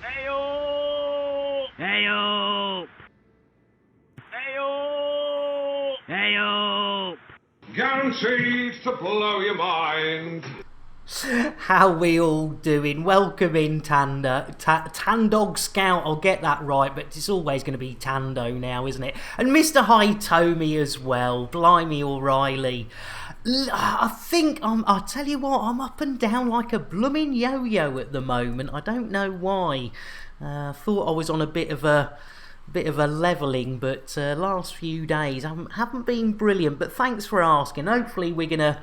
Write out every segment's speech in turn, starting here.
Hey-o! Hey-o! Hey-o! Hey-o! Guaranteed to blow your mind. How we all doing? Welcome in, Tandog Scout. I'll get that right, but it's always going to be Tando now, isn't it? And Mr. Hitomi as well. Blimey O'Reilly. I think I'll tell you what, I'm up and down like a blooming yo-yo at the moment. I don't know why. Thought I was on a bit of a leveling, but last few days haven't been brilliant. But thanks for asking. Hopefully we're gonna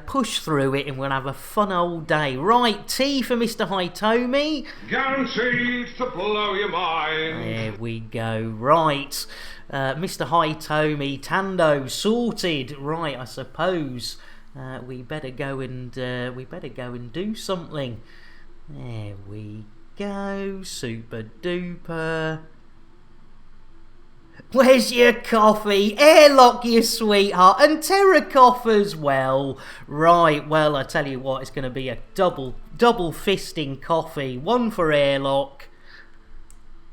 push through it and we'll have a fun old day. Right, tea for Mr. Hitomi. Guaranteed to blow your mind. There we go. Right, Mr. Hitomi, Tando sorted. Right, I suppose we better go and do something. There we go. Super duper. Where's your coffee? Airlock, you sweetheart, and Terracoff as well. Right, well, I tell you what, it's going to be a double fisting coffee. One for Airlock.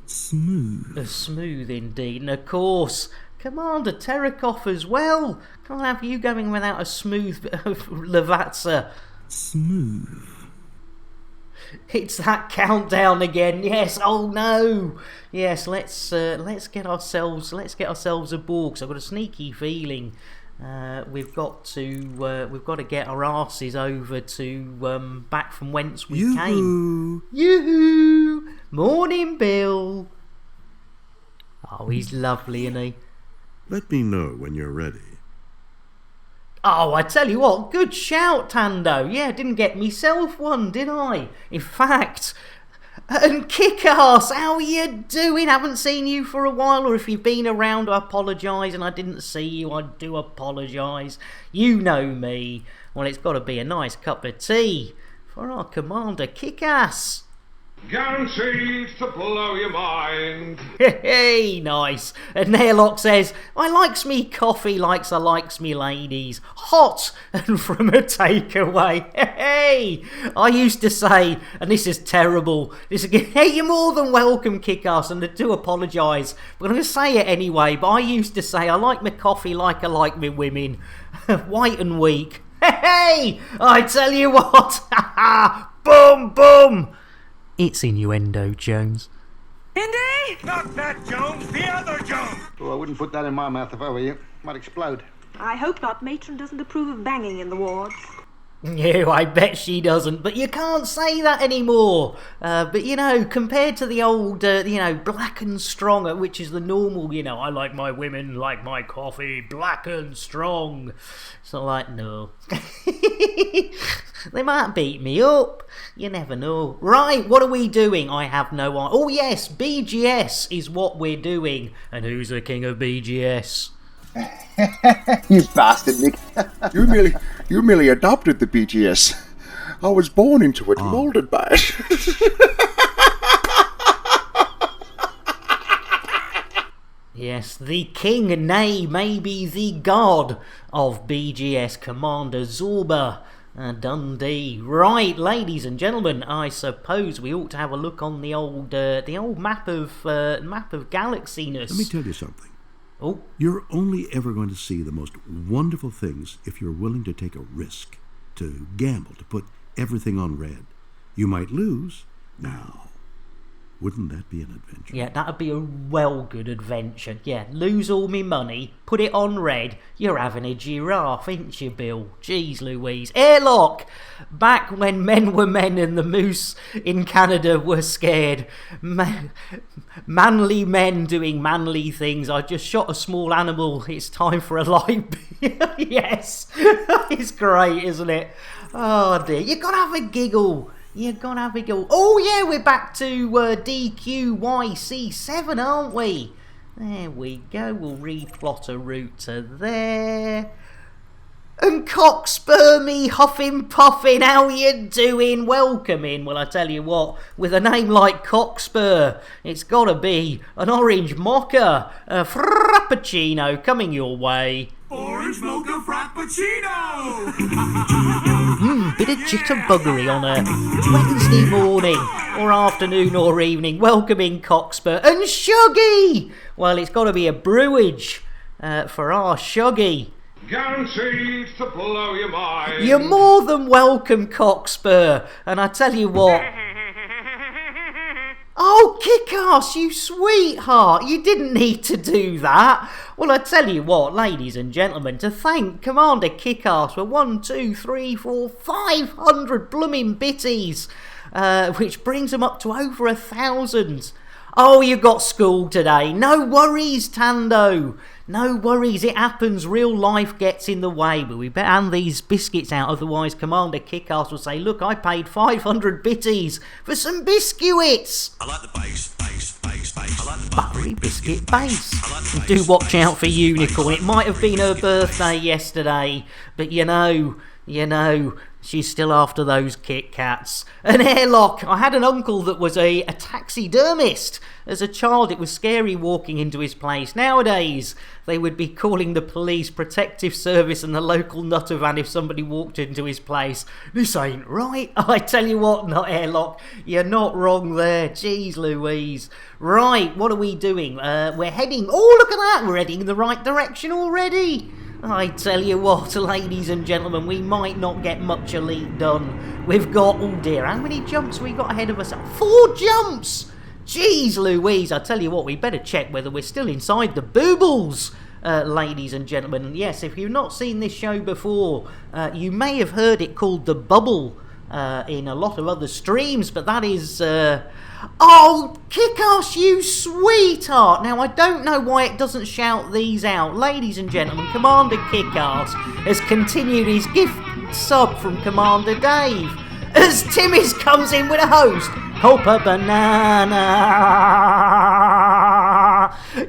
Smooth. Smooth indeed, and of course, Commander Terracoff as well. Can't have you going without a smooth Lavazza. Smooth. It's that countdown again. Yes. Oh no. Yes. Let's get ourselves aboard. 'Cause I've got a sneaky feeling we've got to get our asses over to back from whence we came. Yoo-hoo! Morning, Bill. Oh, he's lovely, isn't he? Let me know when you're ready. Oh, I tell you what, good shout, Tando. Yeah, didn't get myself one, did I? In fact, and Kick-Ass, how are you doing? Haven't seen you for a while, or if you've been around, I apologise, and I didn't see you, I do apologise. You know me. Well, it's got to be a nice cup of tea for our Commander Kick-Ass. Guaranteed to blow your mind. Hey, nice. And Airlock says, I likes me coffee likes I likes me ladies. Hot and from a takeaway. Hey, I used to say, and this is terrible, hey, you're more than welcome, Kick-Ass, and I do apologise, but I'm going to say it anyway, but I used to say I like my coffee like I like me women. White and weak. Hey, I tell you what. Boom, boom. It's innuendo, Jones. Indy? Not that Jones, the other Jones! Oh, I wouldn't put that in my mouth if I were you. Might explode. I hope not. Matron doesn't approve of banging in the wards. No, I bet she doesn't, but you can't say that anymore. But, you know, compared to the old, black and strong, which is the normal, I like my women, like my coffee, black and strong. It's not like, no. They might beat me up. You never know. Right, what are we doing? I have no idea. Oh, yes, BGS is what we're doing. And who's the king of BGS? You bastard, Nick. You merely adopted the BGS. I was born into it, molded by it. Yes, the king, nay, maybe the god of BGS, Commander Zorba Dundee. Right, ladies and gentlemen, I suppose we ought to have a look on the old map of Galaxiness. Let me tell you something. Oh. You're only ever going to see the most wonderful things if you're willing to take a risk, to gamble, to put everything on red. You might lose. Now, wouldn't that be an adventure? Yeah, that'd be a well good adventure. Yeah, lose all me money, put it on red. You're having a giraffe, ain't you, Bill? Jeez Louise. Airlock! Back when men were men and the moose in Canada were scared. Manly men doing manly things. I just shot a small animal. It's time for a light beer. Yes. It's great, isn't it? Oh dear. You gotta have a giggle. You gotta have a giggle. Oh yeah, we're back to DQYC7, aren't we? There we go. We'll replot a route to there. And Cockspermy Huffin' Puffin, how you doing? Welcome in. Well, I tell you what, with a name like Cockspur, it's got to be an orange mocha, a frappuccino coming your way. Orange mocha frappuccino! Bit of jitterbuggery on a Wednesday morning, or afternoon, or evening. Welcome in, Cockspur. And Shuggy! Well, it's got to be a brewage for our Shuggy. Guaranteed to blow your mind. You're more than welcome, Cockspur. And I tell you what... Oh, Kick-Ass, you sweetheart, you didn't need to do that. Well, I tell you what, ladies and gentlemen, to thank Commander Kick-Ass for 500 blooming bitties, which brings them up to over 1,000. Oh, you got school today. No worries, Tando. No worries, it happens. Real life gets in the way. But we better hand these biscuits out, otherwise Commander Kick-Ass will say, look, I paid 500 bitties for some biscuits. I like the bass. I like the Buttery biscuit base. Do watch out for Unicorn. It might have been her birthday yesterday, but you know, she's still after those Kit Kats. An airlock. I had an uncle that was a taxidermist. As a child, it was scary walking into his place. Nowadays, they would be calling the police, protective service and the local nutter van if somebody walked into his place. This ain't right. I tell you what, not airlock. You're not wrong there. Jeez Louise. Right, what are we doing? We're heading... Oh, look at that. We're heading in the right direction already. I tell you what, ladies and gentlemen, we might not get much elite done. We've got, oh dear, how many jumps we got ahead of us? 4 jumps! Jeez Louise, I tell you what, we better check whether we're still inside the boobles, ladies and gentlemen. And yes, if you've not seen this show before, you may have heard it called The Bubble in a lot of other streams, but that is... Oh, Kick-Ass, you sweetheart! Now, I don't know why it doesn't shout these out. Ladies and gentlemen, Commander Kick-Ass has continued his gift sub from Commander Dave as Timmis comes in with a host. Hope a banana!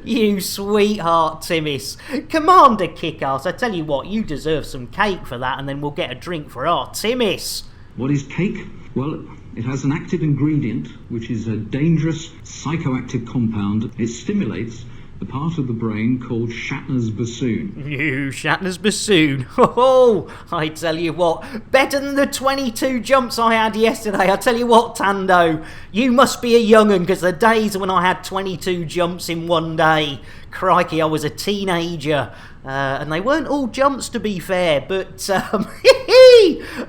You sweetheart, Timmis. Commander Kick-Ass, I tell you what, you deserve some cake for that, and then we'll get a drink for our Timmis. What is cake? Well, it has an active ingredient, which is a dangerous psychoactive compound. It stimulates the part of the brain called Shatner's bassoon. You Shatner's bassoon. Oh, I tell you what, better than the 22 jumps I had yesterday. I tell you what, Tando, you must be a young'un, because the days when I had 22 jumps in one day, crikey, I was a teenager. And they weren't all jumps, to be fair, but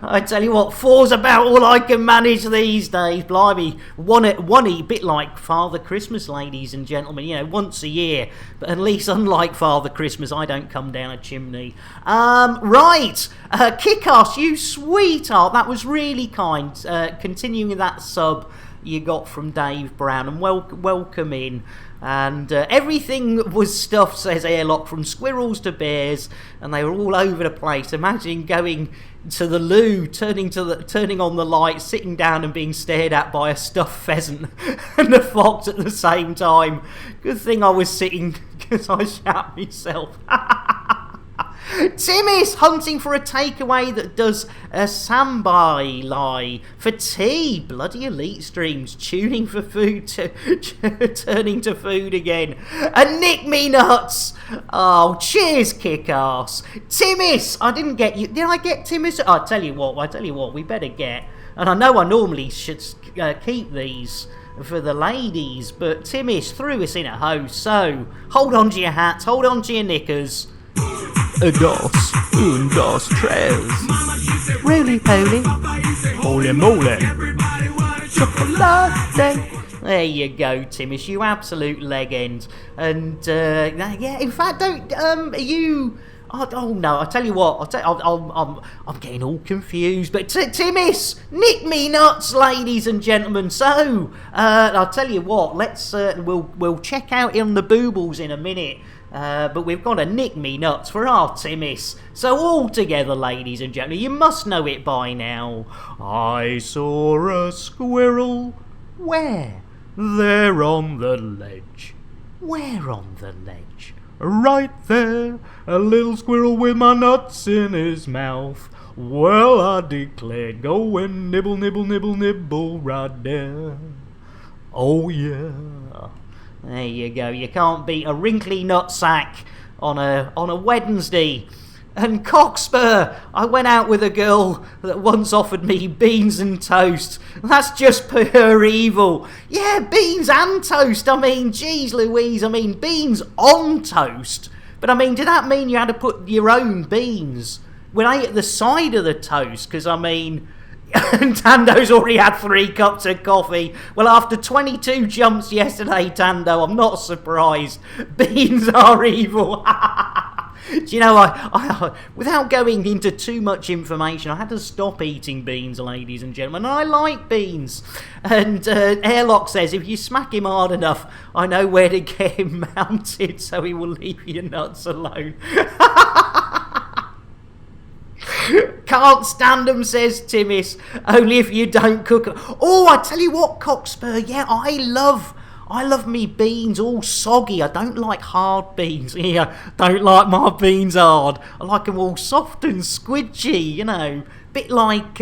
I tell you what, 4's about all I can manage these days. Blimey, one a bit like Father Christmas, ladies and gentlemen, you know, once a year. But at least, unlike Father Christmas, I don't come down a chimney. Right, Kick-Ass, you sweetheart, that was really kind. Continuing that sub you got from Dave Brown, and welcome in. And everything was stuffed, says Airlock, from squirrels to bears, and they were all over the place. Imagine going to the loo, turning on the light, sitting down and being stared at by a stuffed pheasant and a fox at the same time. Good thing I was sitting, because I shat myself. Timmis hunting for a takeaway that does a sambai lie for tea. Bloody elite streams, tuning for food to turning to food again. And Nick Me Nuts. Oh, cheers, Kick-Ass. Timmis, I didn't get you. Did I get Timmis? I tell you what, we better get. And I know I normally should keep these for the ladies, but Timmis threw us in a host. So hold on to your hats, hold on to your knickers. Dos, un, dos, tres. Roly-poly. Holy moly. Chocolate. There you go, Timmis, you absolute legend. And, yeah, in fact, you... Oh no! I tell you what. I'm getting all confused. But Timmis, Nick Me Nuts, ladies and gentlemen. So I'll tell you what. Let's we'll check out on the boobles in a minute. But we've got a Nick Me Nuts for our Timmis. So all together, ladies and gentlemen, you must know it by now. I saw a squirrel. Where? There on the ledge. Where on the ledge? Right there, a little squirrel with my nuts in his mouth. Well, I declared, go and nibble, nibble, nibble, nibble right there. Oh yeah. There you go. You can't beat a wrinkly nutsack on a Wednesday. And Cockspur, I went out with a girl that once offered me beans and toast. That's just pure evil. Yeah, beans and toast. I mean, geez Louise, I mean, beans on toast. But I mean, did that mean you had to put your own beans? When I ate the side of the toast, because I mean, Tando's already had 3 cups of coffee. Well, after 22 jumps yesterday, Tando, I'm not surprised. Beans are evil. Do you know, I without going into too much information, I had to stop eating beans, ladies and gentlemen. And I like beans. And Airlock says, if you smack him hard enough, I know where to get him mounted so he will leave your nuts alone. Can't stand 'em, says Timmis. Only if you don't cook 'em. Oh, I tell you what, Cockspur, yeah, I love me beans all soggy. I don't like hard beans. Yeah, don't like my beans hard. I like them all soft and squidgy, you know. Bit like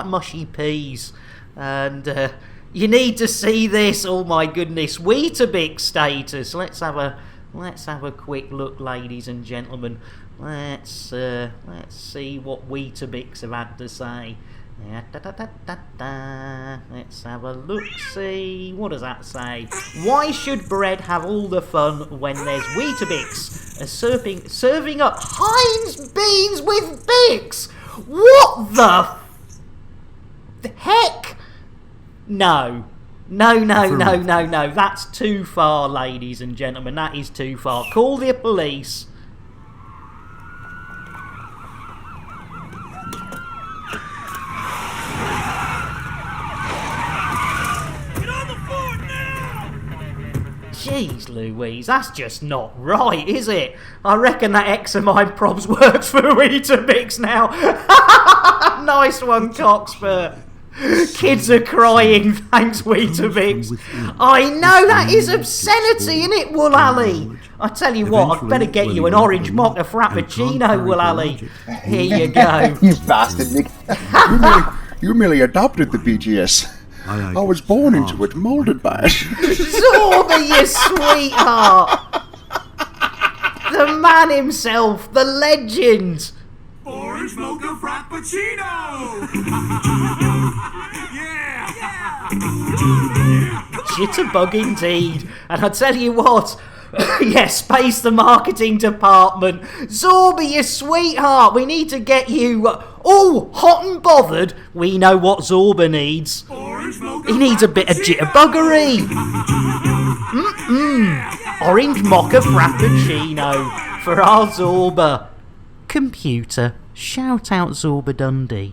mushy peas. And you need to see this. Oh my goodness, Weetabix status. Let's have a quick look, ladies and gentlemen. Let's see what Weetabix have had to say. Let's have a look-see. What does that say? Why should bread have all the fun when there's Weetabix serving up Heinz beans with Bix? What the heck? No. That's too far, ladies and gentlemen. That is too far. Call the police. Jeez Louise, that's just not right, is it? I reckon that X of mine probs works for Weetabix now. Nice one, Cockspur. Kids are crying, thanks Weetabix. I know, that is obscenity, isn't it, Wool Alley? I tell you what, I'd better get you an orange mocha frappuccino, Wool Alley. Here you go. You bastard, Nick. You merely adopted the BTS. I was born into it, molded by it. Zorba, you sweetheart! The man himself, the legend! Orange mocha frappuccino! Yeah! Jitterbug indeed. And I tell you what, yes, space the marketing department. Zorba, you sweetheart, we need to get you all hot and bothered. We know what Zorba needs. He needs a bit of jitterbuggery. Orange mocha frappuccino for our Zorba. Computer, shout out Zorba Dundee.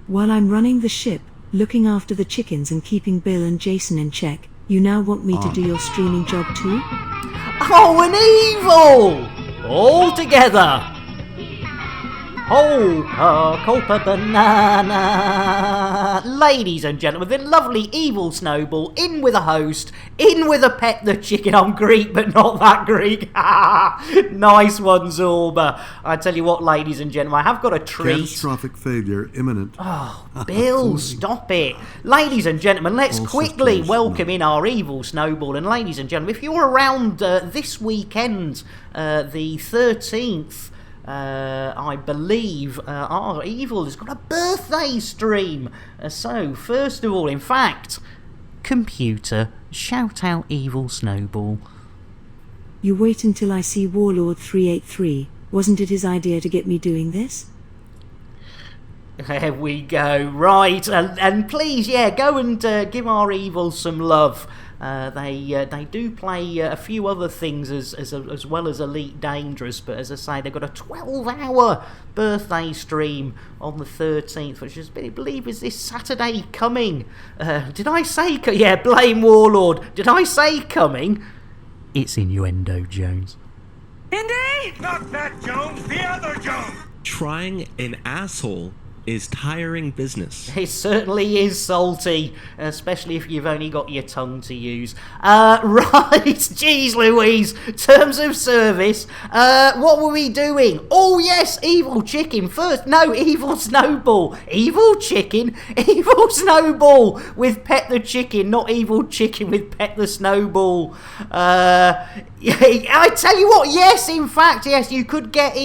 While I'm running the ship, looking after the chickens and keeping Bill and Jason in check, you now want me to do your streaming job too? Oh, an evil! All together! Copa banana! Ladies and gentlemen, the lovely evil Snowball, in with a host, in with a pet the chicken. I'm Greek, but not that Greek. Nice one, Zorba. I tell you what, ladies and gentlemen, I have got a treat. Catastrophic failure imminent. Oh, Bill, stop it. Ladies and gentlemen, let's quickly welcome in our evil Snowball. And ladies and gentlemen, if you're around this weekend, the 13th, I believe our evil has got a birthday stream. So, first of all, in fact, computer, shout out evil Snowball. You wait until I see Warlord 383. Wasn't it his idea to get me doing this? There we go. Right, and please, yeah, go and give our evil some love. They do play a few other things as well as Elite Dangerous, but as I say, they've got a 12-hour birthday stream on the 13th, which I believe is this Saturday coming. Did I say... yeah, blame Warlord. Did I say coming? It's innuendo, Jones. Indy? Not that Jones, the other Jones! Trying an asshole is tiring business. It certainly is salty, especially if you've only got your tongue to use. Right, geez Louise, terms of service, what were we doing? Oh yes, evil chicken first. No, evil snowball. Evil chicken? Evil snowball with Pet the chicken, not evil chicken with Pet the snowball. I tell you what, yes, in fact, yes, you could get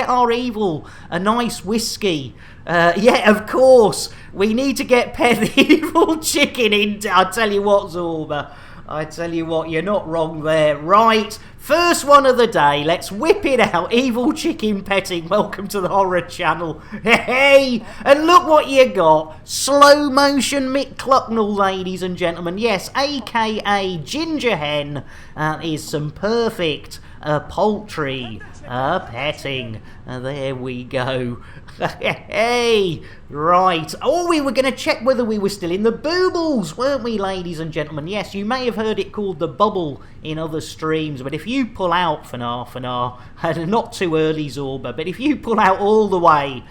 our evil a nice whiskey. Yeah, of course. We need to get Pet the evil chicken in. I tell you what, Zorba. I tell you what, you're not wrong there. Right, first one of the day. Let's whip it out. Evil chicken petting. Welcome to the horror channel. Hey, and look what you got. Slow motion Mick Clucknell, ladies and gentlemen. Yes, a.k.a. Ginger Hen. Is some perfect poultry petting. There we go. Hey, right. Oh, we were going to check whether we were still in the boobles, weren't we, ladies and gentlemen? Yes, you may have heard it called the bubble in other streams, but if you pull out for not too early, Zorba, but if you pull out all the way,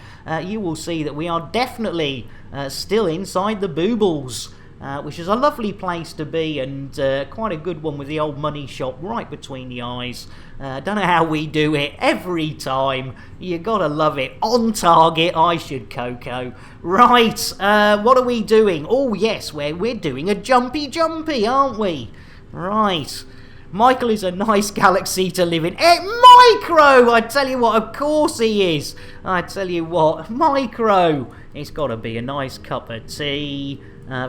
you will see that we are definitely still inside the boobles. Which is a lovely place to be, and quite a good one with the old money shop right between the eyes. Don't know how we do it every time. You gotta love it. On target, I should, Coco. Right, what are we doing? Oh yes, we're doing a jumpy, aren't we? Right. Michael is a nice galaxy to live in. Micro! I tell you what, of course he is. I tell you what, Micro. It's got to be a nice cup of tea.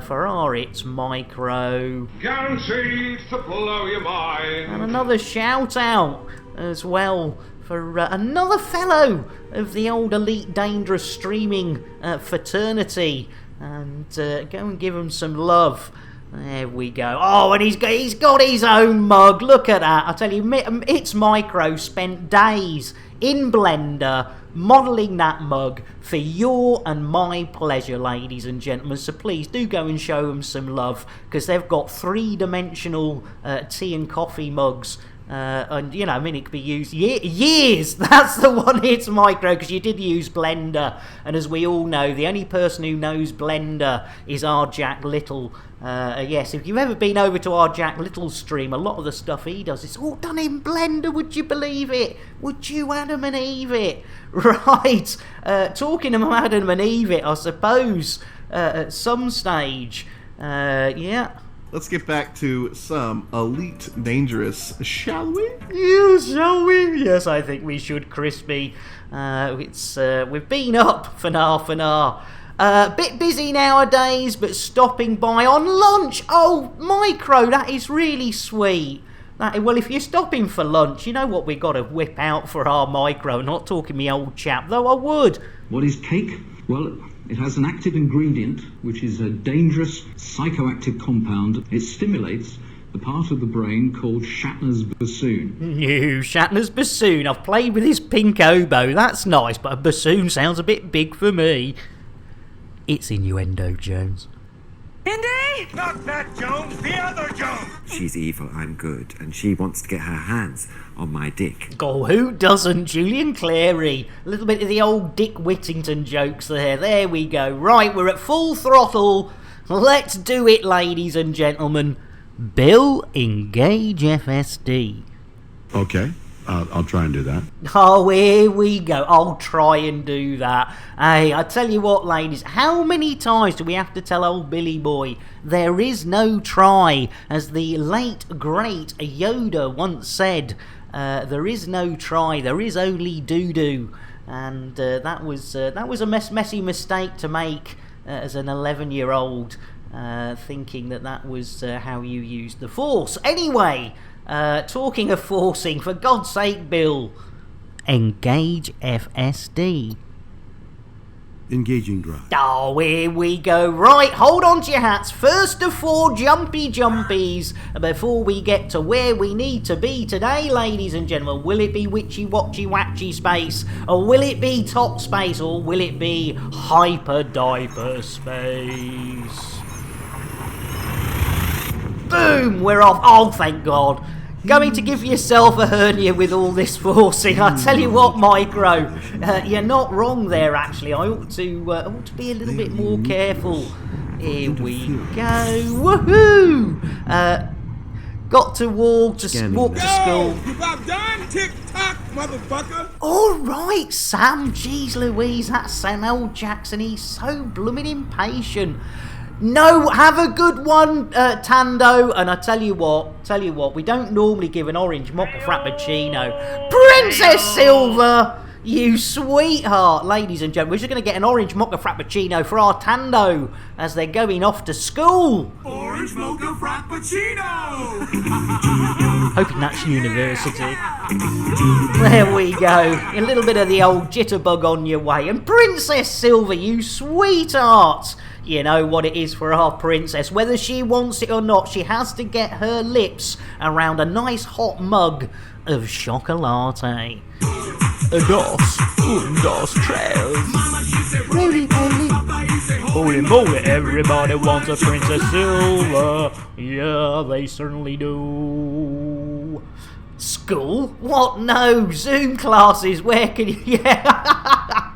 For our, it's Micro. Guaranteed to blow your mind. And another shout out as well for another fellow of the old Elite Dangerous streaming fraternity. And go and give him some love. There we go. Oh, and he's got his own mug. Look at that. I tell you, it's Micro spent days in Blender modelling that mug for your and my pleasure, ladies and gentlemen. So please do go and show them some love, because they've got three-dimensional tea and coffee mugs. And, you know, I mean, it could be used years. That's the one, it's Micro, because you did use Blender. And as we all know, the only person who knows Blender is our Jack Little. Yes, if you've ever been over to our Jack Little stream, a lot of the stuff he does, it's all done in Blender, would you believe it? Would you Adam and Eve it? Right, talking about Adam and Eve it, I suppose, at some stage, yeah. Let's get back to some Elite Dangerous, shall we? Yes, shall we? Yes, I think we should, Crispy. We've been up for now. Bit busy nowadays, but stopping by on lunch. Oh, Micro, that is really sweet. Well, if you're stopping for lunch, you know what we got to whip out for our Micro. Not talking me old chap, though I would. What is cake? Well, it has an active ingredient, which is a dangerous psychoactive compound. It stimulates the part of the brain called Shatner's bassoon. No, Shatner's bassoon. I've played with his pink oboe. That's nice, but a bassoon sounds a bit big for me. It's innuendo, Jones. Indy! Not that Jones, the other Jones! She's evil, I'm good, and she wants to get her hands on my dick. Oh, who doesn't? Julian Clary. A little bit of the old Dick Whittington jokes there. There we go. Right, we're at full throttle. Let's do it, ladies and gentlemen. Bill, engage FSD. Okay, I'll try and do that. Oh, here we go. I'll try and do that. Hey, I tell you what, ladies, how many times do we have to tell old Billy Boy there is no try? As the late, great Yoda once said, there is no try, there is only doo-doo. And that was a messy mistake to make as an 11-year-old, thinking that was how you used the Force. Anyway, talking of forcing, for God's sake, Bill, engage FSD. Engaging drive. Oh, here we go. Right, hold on to your hats. First of 4 jumpies before we get to where we need to be today, ladies and gentlemen. Will it be witchy-watchy space? Or will it be top space? Or will it be hyper-diaper space? Boom, we're off. Oh, thank God. Going to give yourself a hernia with all this forcing. I tell you what, Micro, you're not wrong there. Actually, I ought to be a little bit more careful. Here we go. Woohoo! Got to walk to school. You about done? Tick-tock, motherfucker! Alright, Sam. Jeez Louise, that's Samuel Jackson. He's so blooming impatient. No, have a good one, Tando. And I tell you what, we don't normally give an orange mocha frappuccino. Princess Silver! You sweetheart, ladies and gentlemen. We're just going to get an orange mocha frappuccino for our Tando as they're going off to school. Orange mocha frappuccino! Hoping that's university. There we go. A little bit of the old jitterbug on your way. And Princess Silver, you sweetheart. You know what it is for our princess. Whether she wants it or not, she has to get her lips around a nice hot mug of chocolate. Dos, dos, tres. Roly poly. Holy moly, everybody wants a Princess Silver. Yeah, they certainly do. School? What? No. Zoom classes. Where can you... Yeah.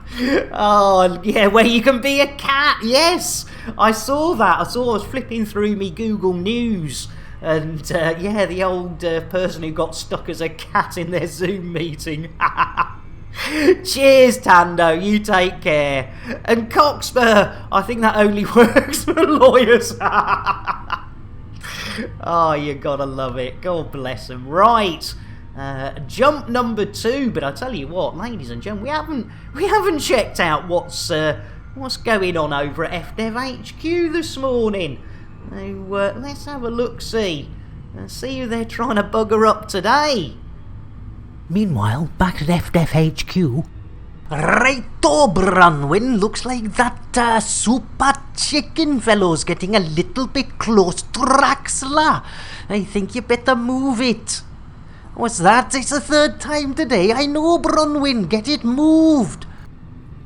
Oh, yeah, where you can be a cat. Yes. I saw that. I was flipping through me Google News. And, yeah, the old person who got stuck as a cat in their Zoom meeting. Cheers, Tando. You take care. And Cockspur, I think that only works for lawyers. Oh, you gotta love it. God bless them. Right. Jump number 2. But I tell you what, ladies and gentlemen, we haven't checked out what's going on over at FDev HQ this morning. So, let's have a look-see and see who they're trying to bugger up today. Meanwhile, back at FDev HQ. Righto, Bronwyn, looks like that super chicken fellow's getting a little bit close to Raxla. I think you better move it. What's that? It's the 3rd time today. I know, Bronwyn, get it moved.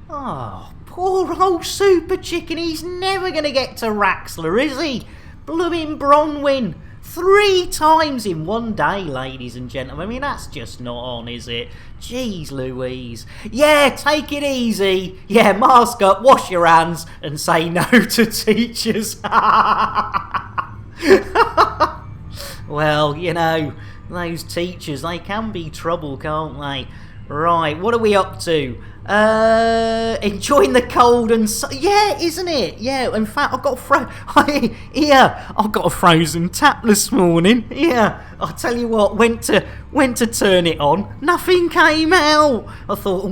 Oh, poor old super chicken. He's never going to get to Raxla, is he? Blooming Bronwyn. 3 times in one day, ladies and gentlemen. I mean, that's just not on, is it? Jeez Louise. Yeah, take it easy. Yeah, mask up, wash your hands, and say no to teachers. Well, you know, those teachers, they can be trouble, can't they? Right, what are we up to? Enjoying the cold and yeah, isn't it? Yeah, in fact, I've got a frozen tap this morning. Yeah, I'll tell you what, went to turn it on, nothing came out. I thought,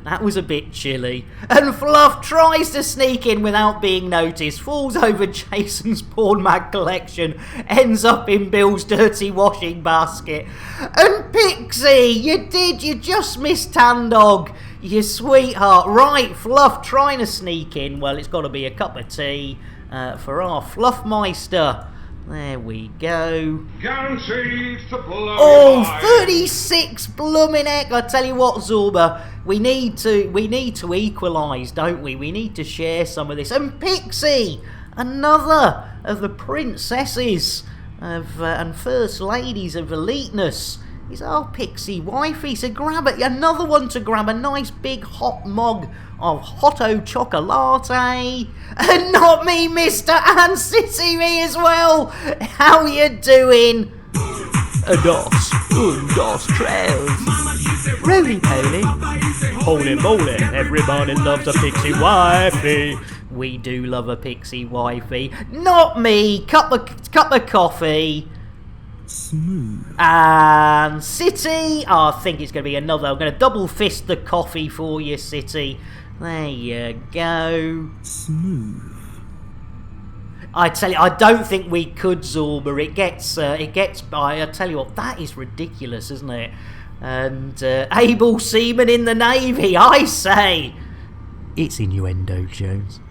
that was a bit chilly. And Fluff tries to sneak in without being noticed, falls over Jason's porn mag collection, ends up in Bill's dirty washing basket. And Pixie, you just missed Tandog. You sweetheart. Right, Fluff trying to sneak in. Well, it's got to be a cup of tea for our Fluffmeister. There we go. Guaranteed to pull out Oh, 36 blooming heck. I tell you what, Zorba, we need to equalise, don't we? We need to share some of this. And Pixie, another of the princesses and first ladies of eliteness, is our Pixie wifey. So grab it, another one to grab, a nice big hot mug of hotto chocolate. And not me, Mr. and City, me as well. How you doing? Dos, dos, tres. Roly poly. Holy moly, everybody loves a pixie wifey. We do love a pixie wifey. Not me. Cup of coffee. Smooth. And City, I think it's going to be another. I'm going to double fist the coffee for you, City. There you go. Smooth. I tell you, I don't think we could, Zorba. It gets by. I tell you what, that is ridiculous, isn't it? And able seaman in the Navy, I say. It's innuendo, Jones.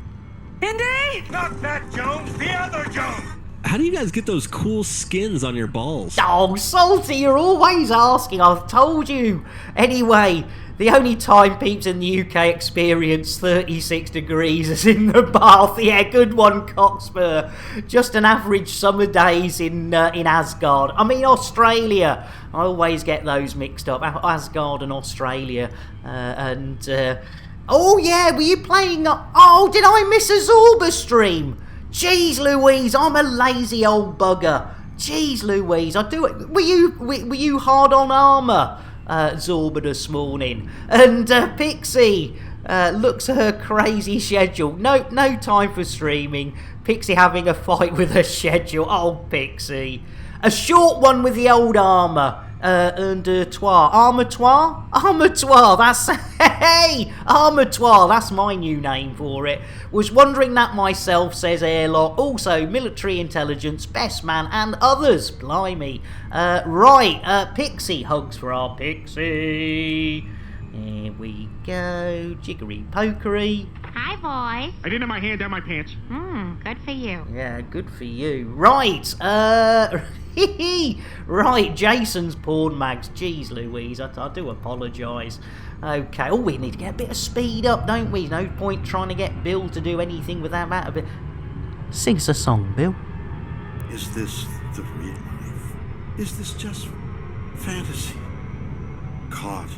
Indy? Not that Jones, the other Jones! How do you guys get those cool skins on your balls? Oh, Salty, you're always asking. I've told you. Anyway, the only time peeps in the UK experience 36 degrees is in the bath. Yeah, good one, Cockspur. Just an average summer days in Asgard. I mean, Australia. I always get those mixed up. Asgard and Australia. Oh, yeah, were you playing... Oh, did I miss a Zorba stream? Jeez Louise, I'm a lazy old bugger. Jeez Louise, I do it. Were you hard on armour, Zorba, this morning? And Pixie looks at her crazy schedule. No time for streaming. Pixie having a fight with her schedule. Oh, Pixie. A short one with the old armour. Armatoire, that's... Hey! Armatoire, that's my new name for it. Was wondering that myself, says Airlock. Also, military intelligence, best man, and others. Blimey. Pixie. Hugs for our Pixie. Here we go. Jiggery pokery. Hi, boys. I didn't have my hand down my pants. Good for you. Yeah, good for you. Right, right, Jason's porn mags. Jeez Louise, I do apologise. Okay, we need to get a bit of speed up, don't we? No point trying to get Bill to do anything without that. A bit. Sing us a song, Bill. Is this the real life? Is this just fantasy? Caught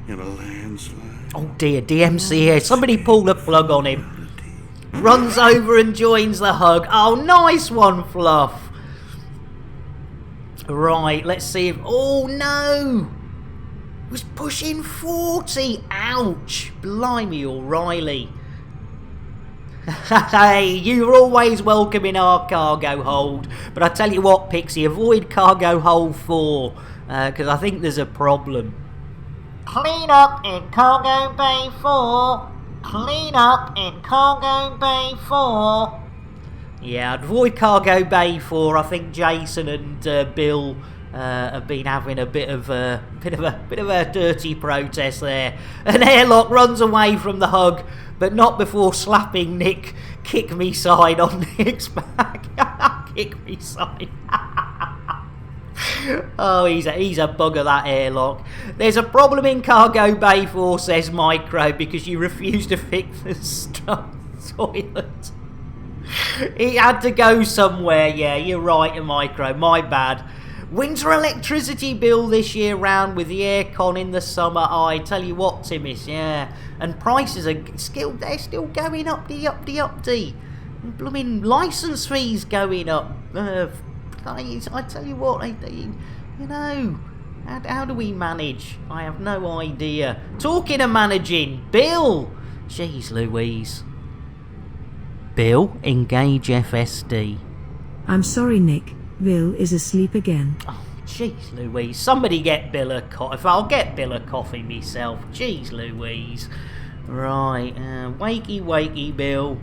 in a landslide? Oh dear, DMC here. Somebody pull the plug on him. Runs over and joins the hug. Oh, nice one, Fluff. Right, let's see if... Oh, no! It was pushing 40. Ouch. Blimey, O'Reilly. Hey, you're always welcome in our cargo hold. But I tell you what, Pixie, avoid cargo hold 4. Because I think there's a problem. Clean up in cargo bay 4. Clean up in cargo bay 4. Yeah, avoid cargo bay 4. I think Jason and Bill have been having a bit of a dirty protest there. And Airlock runs away from the hug, but not before slapping Nick. Kick me side on Nick's back. Kick me side. Oh, he's a bugger, that Airlock. There's a problem in cargo bay 4, says Micro, because you refuse to fix the stuff toilet. He had to go somewhere. Yeah, you're right, Micro. My bad. Winter electricity bill this year round with the aircon in the summer. I tell you what, Timmis, yeah. And prices are still going up the. Blooming licence fees going up. I tell you what, you know, how do we manage? I have no idea. Talking of managing, Bill. Jeez Louise. Bill, engage FSD. I'm sorry, Nick. Bill is asleep again. Oh, jeez Louise. Somebody get Bill a coffee. I'll get Bill a coffee myself. Jeez Louise. Right, wakey, Bill.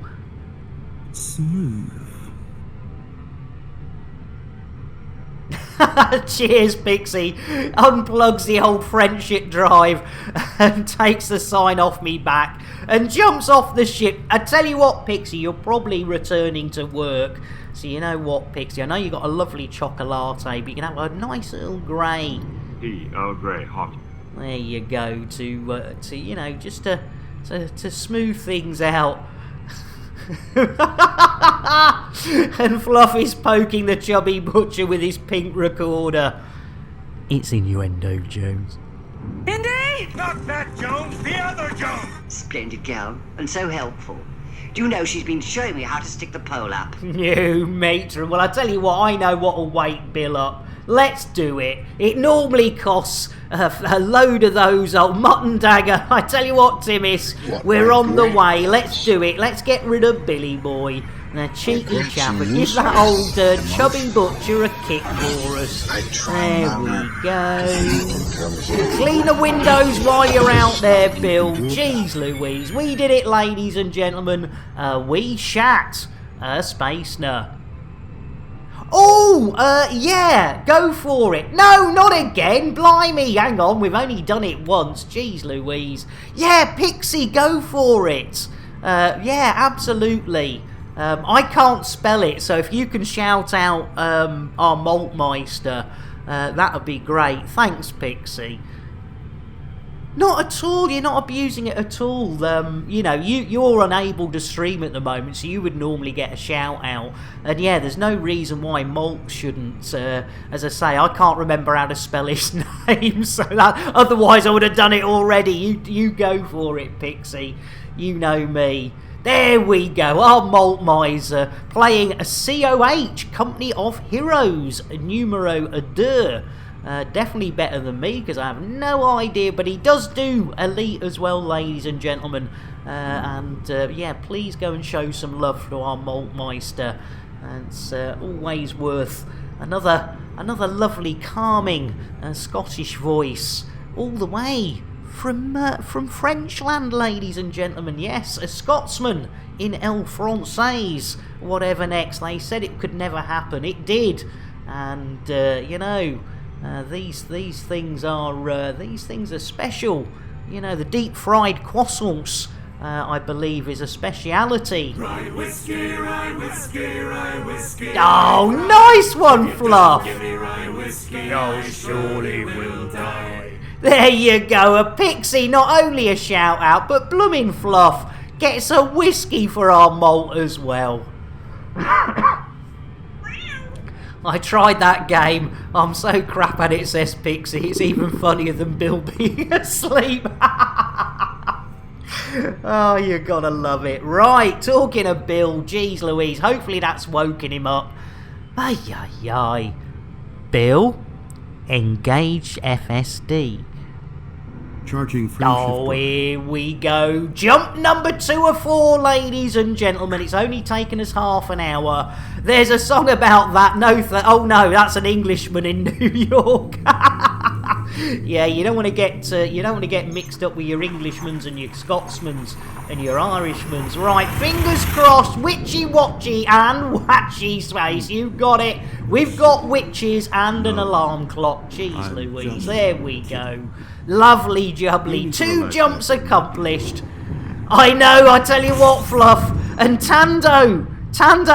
Smooth. Cheers, Pixie. Unplugs the old friendship drive and takes the sign off me back and jumps off the ship. I tell you what, Pixie, you're probably returning to work. So you know what, Pixie, I know you got a lovely chocolate, but you can have a nice Earl Grey. Earl Grey, hot. There you go, to you know, just to smooth things out. And Fluffy's poking the chubby butcher with his pink recorder. It's innuendo, Jones. Indy! Not that Jones, the other Jones! Splendid girl, and so helpful. Do you know she's been showing me how to stick the pole up? You matron. Well, I tell you what, I know what'll wake Bill up. Let's do it. It normally costs a load of those old mutton dagger. I tell you what, Timmis, we're on the way. Let's do it. Let's get rid of Billy Boy. The cheeky chap, and give that old chubby butcher a kick for us. There we go. Clean the windows while you're out there, Bill. Jeez Louise. We did it, ladies and gentlemen. We shat a Space Nut. Oh, yeah, go for it. No, not again. Blimey, hang on, we've only done it once. Jeez Louise. Yeah, Pixie, go for it. Yeah, absolutely. I can't spell it, so if you can shout out our Maltmeister, that would be great. Thanks, Pixie. Not at all, you're not abusing it at all. You're unable to stream at the moment, so you would normally get a shout out. And yeah, there's no reason why Malt shouldn't. As I say, I can't remember how to spell his name, so that otherwise I would have done it already. You go for it, Pixie. You know me. There we go, our Malt Miser playing a COH, Company of Heroes, numero 2. Definitely better than me, because I have no idea, but he does do Elite as well, ladies and gentlemen. Yeah, please go and show some love to our Maltmeister. It's always worth another lovely, calming Scottish voice, all the way from Frenchland, ladies and gentlemen. Yes, a Scotsman in El Français. Whatever next, they said it could never happen. It did, and these things are special. The deep fried croissants, I believe, is a speciality. Rye whiskey, rye whiskey, rye whiskey. Oh, nice one, Fluff. Give me rye whiskey, I surely will die. There you go, a Pixie, not only a shout out, but blooming Fluff gets a whiskey for our Malt as well. I tried that game. I'm so crap at it, says Pixie. It's even funnier than Bill being asleep. Oh, you gotta love it. Right, talking of Bill, geez Louise, hopefully that's woken him up. Ay, ay, ay. Bill, engage FSD. Charging free Oh, here we go. Jump number 2 of 4, ladies and gentlemen. It's only taken us half an hour. There's a song about that. Oh no, that's an Englishman in New York. Yeah, you don't want to get mixed up with your Englishmans and your Scotsmans and your Irishmans. Right, fingers crossed, witchy watchy and watchy space. You got it. We've got witches and an alarm clock. Jeez Louise, there we go. Lovely jubbly. 2 jumps accomplished. I know, I tell you what, Fluff. And Tando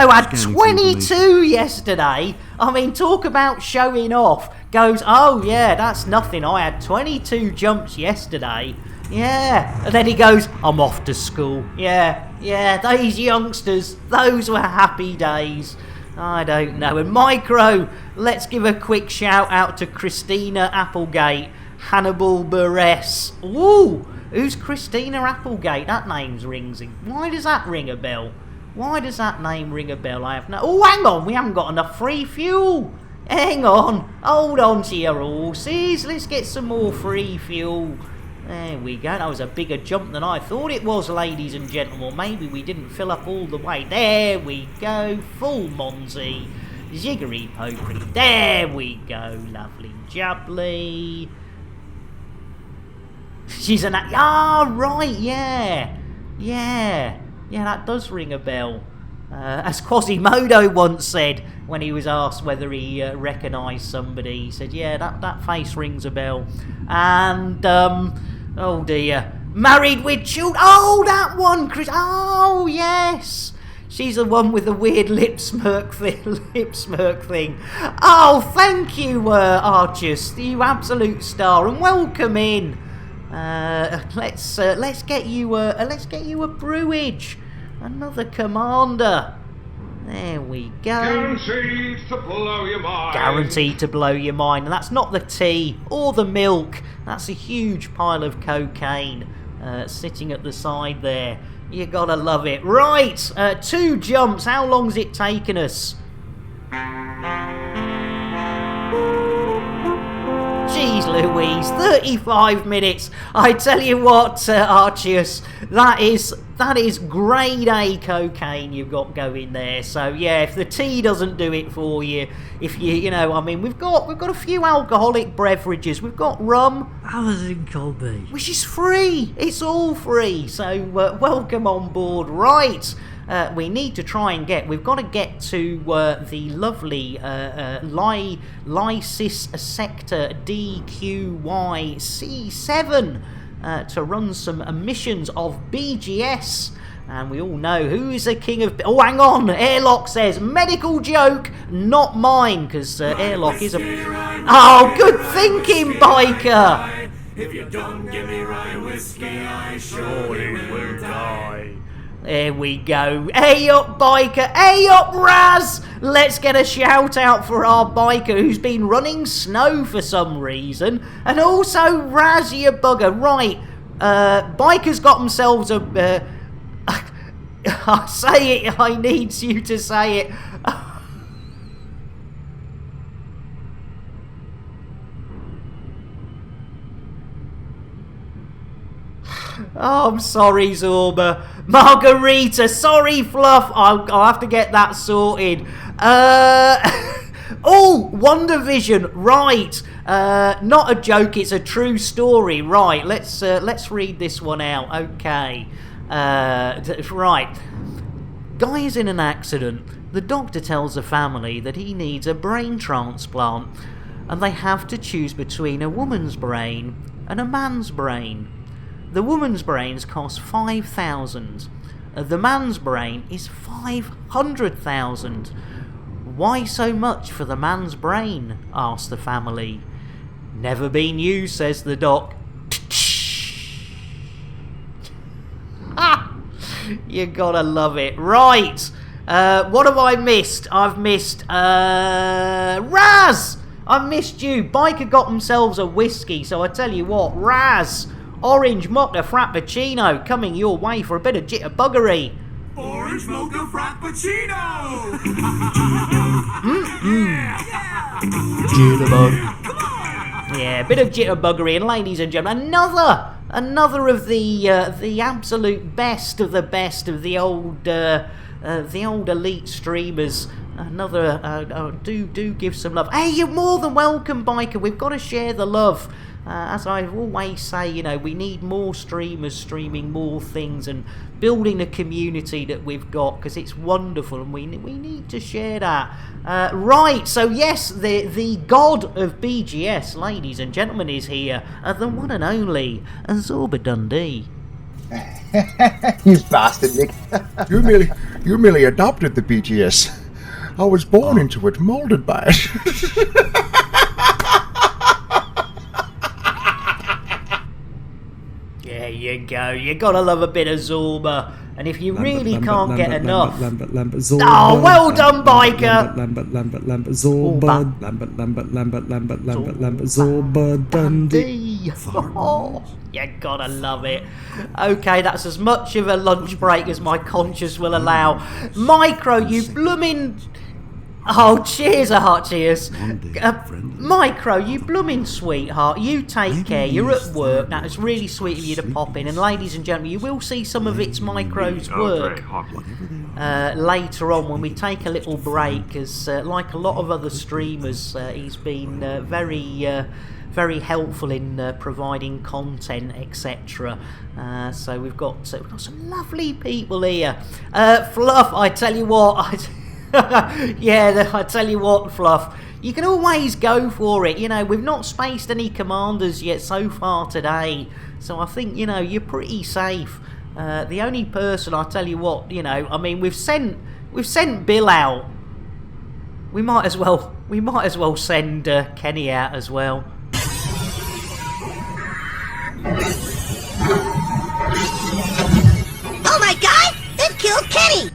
had 22 yesterday. I mean, talk about showing off. Goes, oh yeah, that's nothing. I had 22 jumps yesterday. Yeah. And then he goes, I'm off to school. Yeah, these youngsters, those were happy days. I don't know. And Micro, let's give a quick shout out to Christina Applegate, Hannibal Buress. Ooh, who's Christina Applegate? That name's rings. Why does that ring a bell? Why does that name ring a bell? I have no... Oh, hang on, we haven't got enough free fuel. Hang on, hold on to your horses. Let's get some more free fuel. There we go. That was a bigger jump than I thought it was, ladies and gentlemen. Maybe we didn't fill up all the way. There we go. Full Monzy. Jiggery pokery. There we go. Lovely jubbly. She's an... Ah, right, yeah. Yeah, that does ring a bell. As Quasimodo once said when he was asked whether he recognised somebody, he said, yeah, that face rings a bell. And, oh dear, Married with Children. Oh, that one, Chris. Oh, yes. She's the one with the weird lip smirk thing. Oh, thank you, Archers, you absolute star, and welcome in. Let's get you a brewage. Another commander. There we go. Guaranteed to blow your mind. Guaranteed to blow your mind. And that's not the tea or the milk. That's a huge pile of cocaine sitting at the side there. You gotta love it. Right, 2 jumps. How long's it taken us? Jeez Louise, 35 minutes. I tell you what, Archius, that is grade A cocaine you've got going there. So yeah, if the tea doesn't do it for you, if you know, I mean, we've got a few alcoholic beverages. We've got rum, Amazon Colby, which is free. It's all free. So welcome on board. Right. We need to try and we've got to get to the lovely Lysis Sector DQYC7 to run some missions of BGS. And we all know who is the king of... Oh, hang on. Airlock says, medical joke, not mine, because Airlock is a... Oh, good thinking, Biker. If you don't give me rye whiskey, I surely will die. There we go. Hey up, Biker. Hey up, Raz. Let's get a shout out for our Biker who's been running snow for some reason. And also Raz, you bugger. Right. Biker's got themselves a... I say it, I needs you to say it. Oh, I'm sorry, Zorba. Margarita, sorry, Fluff. I'll have to get that sorted. Oh, WandaVision, right. Not a joke, it's a true story. Right, let's read this one out. Okay. Right. Guy is in an accident. The doctor tells the family that he needs a brain transplant, and they have to choose between a woman's brain and a man's brain. The woman's brains cost 5,000. The man's brain is 500,000. Why so much for the man's brain? Asked the family. Never been used, says the doc. You gotta love it. Right. What have I missed? I've missed Raz! I missed you. Biker got themselves a whiskey, so I tell you what, Raz, orange mocha frappuccino coming your way for a bit of jitterbuggery. Orange mocha frappuccino! Jitterbug. Yeah, a bit of jitterbuggery, and ladies and gentlemen, another of the absolute best of the old elite streamers. Another do give some love. Hey, you're more than welcome, Biker. We've got to share the love. As I always say, you know, we need more streamers streaming more things and building a community that we've got, because it's wonderful and we need to share that. Right, so yes, the god of BGS, ladies and gentlemen, is here. The one and only Zorba Dundee. You bastard, Nick. you merely adopted the BGS. I was born into it, molded by it. There you go. You gotta love a bit of Zorba. And if you really can't get enough... Oh, well done, Biker! Zorba Dundee. Oh, you gotta love it. Okay, that's as much of a lunch break as my conscience will allow. Micro, you bloomin'... Oh, cheers, a heart cheers. Micro, you blooming sweetheart. You take care. You're at work. That is really sweet of you to pop in. And ladies and gentlemen, you will see some of It's Micro's work later on when we take a little break. Because like a lot of other streamers, he's been very helpful in providing content, etc. So we've got some lovely people here. Fluff, I tell you what... Yeah, I tell you what, Fluff, you can always go for it. You know, we've not spaced any commanders yet so far today, so I think, you know, you're pretty safe. The only person, I tell you what, you know, I mean, we've sent Bill out. We might as well send Kenny out as well. Oh my God! They've killed Kenny!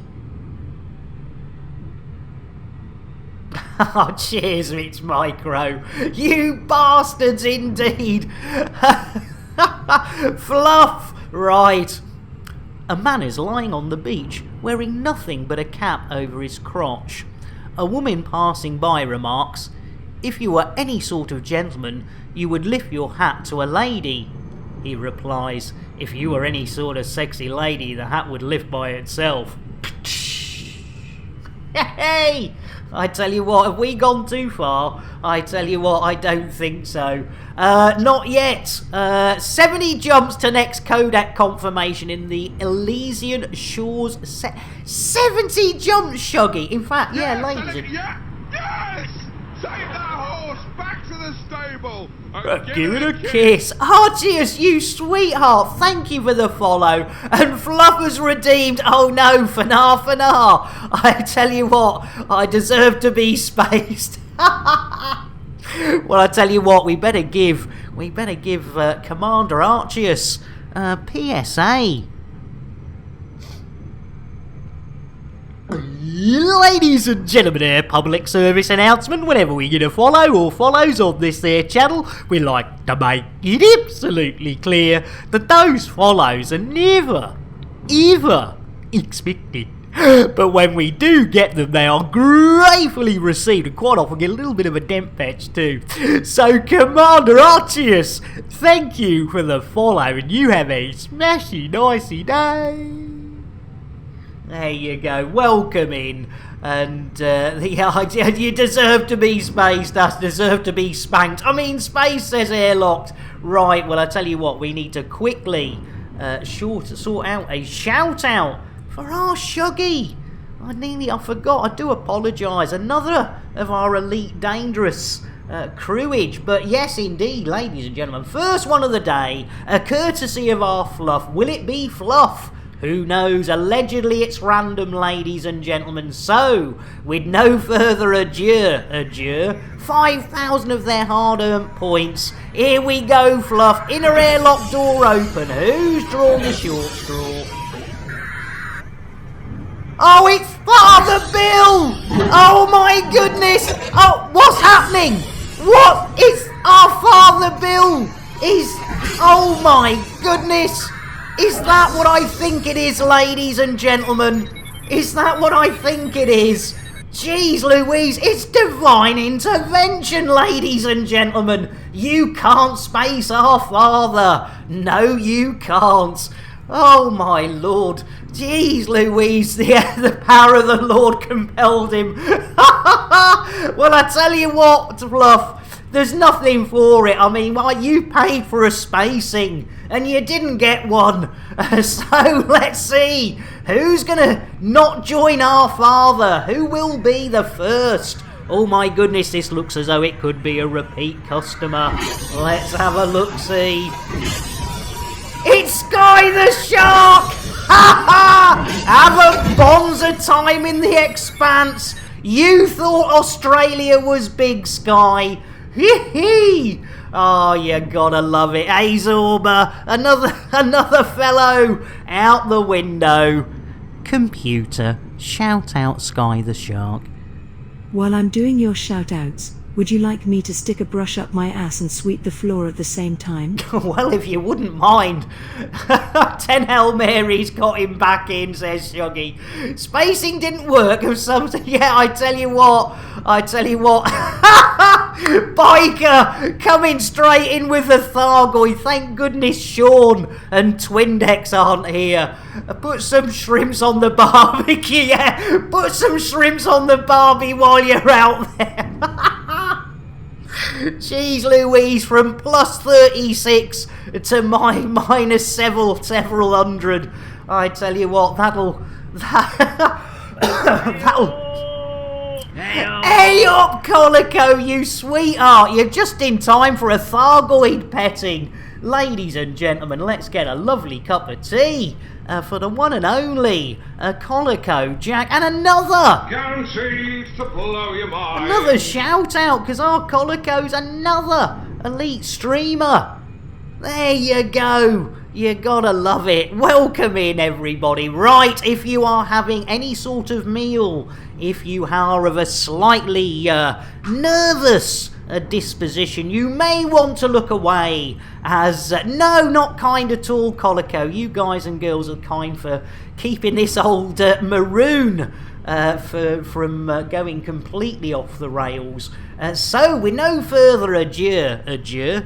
Oh, cheers, It's Micro. You bastards indeed. Fluff. Right. A man is lying on the beach, wearing nothing but a cap over his crotch. A woman passing by remarks, "If you were any sort of gentleman, you would lift your hat to a lady." He replies, "If you were any sort of sexy lady, the hat would lift by itself." Hey! I tell you what, have we gone too far? I tell you what, I don't think so. Not yet. 70 jumps to next Kodak confirmation in the Elysian Shores. 70 jumps, Shuggy. In fact, yeah, ladies and... Yes! Save that horse! Back to the stable. Give it a kiss. Archius, you sweetheart, thank you for the follow. And Fluffers redeemed. Oh no, Fanar. I tell you what, I deserve to be spaced. Well, I tell you what, we better give Commander Archius a PSA. Ladies and gentlemen, a public service announcement. Whenever we get a follow or follows on this there channel, we like to make it absolutely clear that those follows are never, ever expected. But when we do get them, they are gratefully received, and quite often get a little bit of a dent patch too. So, Commander Archius, thank you for the follow, and you have a smashy, nicey day. There you go, welcome in. And the idea, you deserve to be spaced, us deserve to be spanked. I mean, space says airlocked. Right, well, I tell you what, we need to quickly sort out a shout out for our Shuggy. I forgot, I do apologise. Another of our Elite Dangerous crewage. But yes, indeed, ladies and gentlemen, first one of the day, courtesy of our Fluff. Will it be Fluff? Who knows? Allegedly it's random, ladies and gentlemen. So, with no further ado, 5,000 of their hard-earned points. Here we go, Fluff. Inner airlock door open. Who's drawn the short straw? Oh, it's Father Bill! Oh my goodness! Oh, what's happening? What is our Father Bill? Oh my goodness! Is that what I think it is, ladies and gentlemen? Is that what I think it is? Jeez Louise, it's divine intervention, ladies and gentlemen. You can't space our father. No, you can't. Oh my lord. Jeez Louise, the power of the Lord compelled him. Well, I tell you what, Fluff. There's nothing for it. I mean, you paid for a spacing and you didn't get one. So let's see. Who's going to not join our father? Who will be the first? Oh my goodness, this looks as though it could be a repeat customer. Let's have a look-see. It's Sky the Shark! Ha ha! Have a bonza time in the expanse. You thought Australia was big, Sky. Hee-hee! Oh, you gotta love it. Azorba, another fellow out the window. Computer, shout out Sky the Shark. While I'm doing your shout-outs, would you like me to stick a brush up my ass and sweep the floor at the same time? Well, if you wouldn't mind. 10 Hail Marys got him back in, says Shuggy. Spacing didn't work or something. Yeah, I tell you what. Biker coming straight in with the Thargoid. Thank goodness Sean and Twindex aren't here. Put some shrimps on the barbecue. Yeah, put some shrimps on the barbie while you're out there. Jeez Louise, from plus 36 to minus several hundred. I tell you what, that'll Hey up, Colico, you sweetheart. You're just in time for a Thargoid petting. Ladies and gentlemen, let's get a lovely cup of tea for the one and only Colico Jack. And another! Guaranteed to blow your mind. Another shout out, because our Colico's another elite streamer. There you go. You gotta love it. Welcome in, everybody. Right, if you are having any sort of meal, if you are of a slightly nervous disposition, you may want to look away. As no, not kind at all, Colico. You guys and girls are kind for keeping this old maroon from going completely off the rails. So, with no further ado,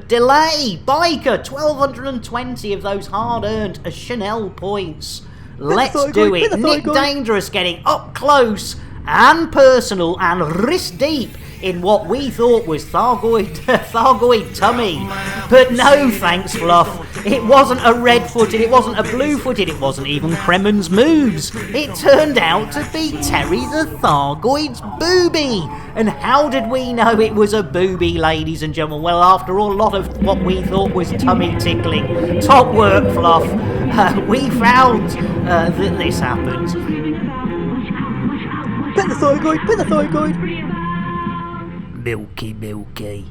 delay, Biker, 1,220 of those hard-earned Chanel points. Let's do it. Nick Dangerous getting up close and personal and wrist deep in what we thought was Thargoid tummy. But no thanks, Fluff. It wasn't a red-footed, it wasn't a blue-footed, it wasn't even Kremen's moves. It turned out to be Terry the Thargoid's booby. And how did we know it was a booby, ladies and gentlemen? Well, after all, a lot of what we thought was tummy tickling. Top work, Fluff. We found that this happened. Pet the Thargoid, pet the Thargoid. Milky, milky.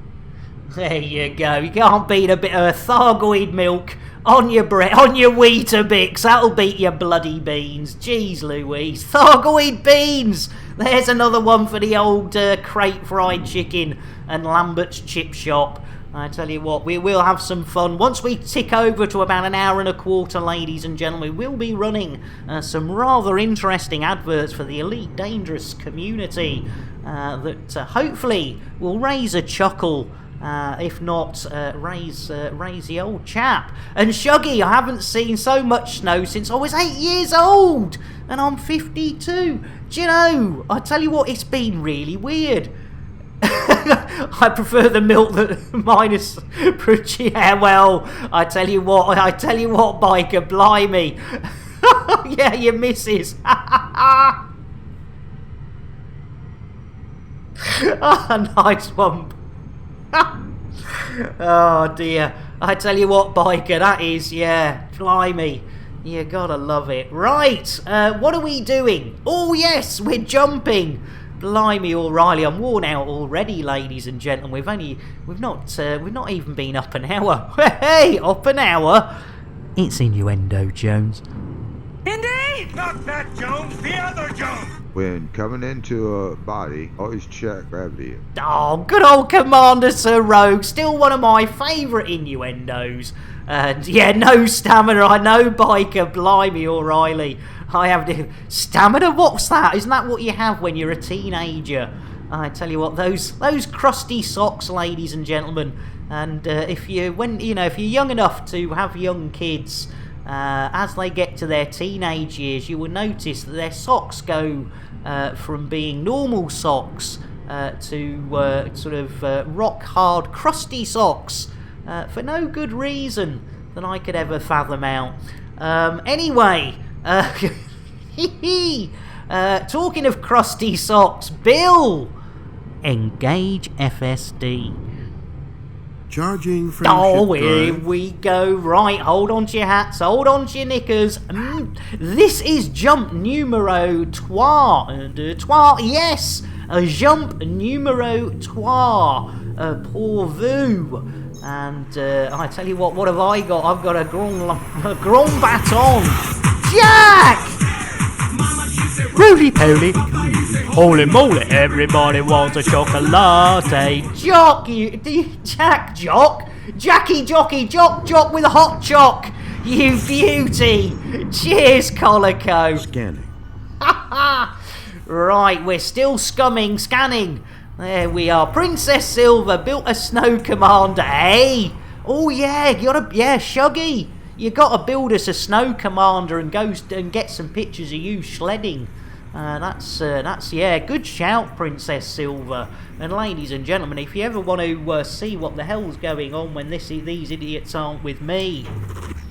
There you go. You can't beat a bit of Thargoid milk on your on your Weetabix. That'll beat your bloody beans. Jeez Louise. Thargoid beans! There's another one for the old crate fried chicken and Lambert's chip shop. I tell you what, we will have some fun. Once we tick over to about an hour and a quarter, ladies and gentlemen, we'll be running some rather interesting adverts for the Elite Dangerous community that hopefully will raise a chuckle. If not, raise the old chap. And Shuggy, I haven't seen so much snow since I was 8 years old, and I'm 52. Do you know, I tell you what, it's been really weird. I prefer the milk that minus yeah, well, I tell you what, biker, blimey. Yeah, your missus. Oh, nice one. Oh dear, I tell you what, biker, that is, yeah, blimey, you gotta love it. Right, what are we doing? Oh yes, we're jumping. Blimey, O'Reilly, I'm worn out already, ladies and gentlemen. We've not even been up an hour. Hey, up an hour. It's innuendo, Jones. Indy! Not that Jones, the other Jones! When coming into a body, always check gravity. Oh, good old Commander Sir Rogue, still one of my favourite innuendos. And yeah, no stamina, I know, biker, blimey, O'Reilly. I have the stamina. What's that? Isn't that what you have when you're a teenager? I tell you what, those crusty socks, ladies and gentlemen. And if you're young enough to have young kids, as they get to their teenage years, you will notice that their socks go from being normal socks to sort of rock hard, crusty socks for no good reason that I could ever fathom out. Anyway. Talking of crusty socks, Bill! Engage FSD. Charging from Oh, ship here drive. we go. Right, hold on to your hats, hold on to your knickers. This is jump numero trois. Yes, jump numero trois. Pour vous. And I tell you what have I got? I've got a grand baton. Jack! Roly-poly, holy moly, everybody wants a chocolate. Jock, Jack, Jock? Jackie, Jockey, Jock with a hot chock. You beauty. Cheers, Colico. Scanning. Right, we're still scanning. There we are. Princess Silver built a snow commander, eh? Oh yeah, Shuggy. You got to build us a snow commander and go and get some pictures of you sledding. That's good shout, Princess Silver. And ladies and gentlemen, if you ever want to see what the hell's going on when these idiots aren't with me,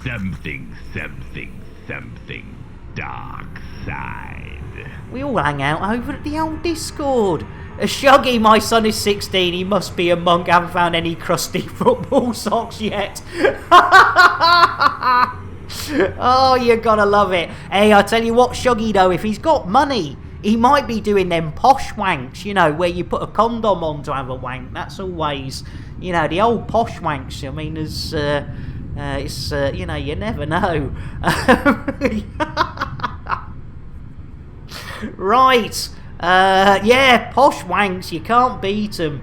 Something, dark side. we all hang out over at the old Discord. Shuggy, my son is 16, he must be a monk, I haven't found any crusty football socks yet. Oh, you gotta love it. Hey, I tell you what, Shuggy though, if he's got money, he might be doing them posh wanks, where you put a condom on to have a wank. That's always, the old posh wanks. I mean, you never know. Right. Posh wanks, you can't beat them.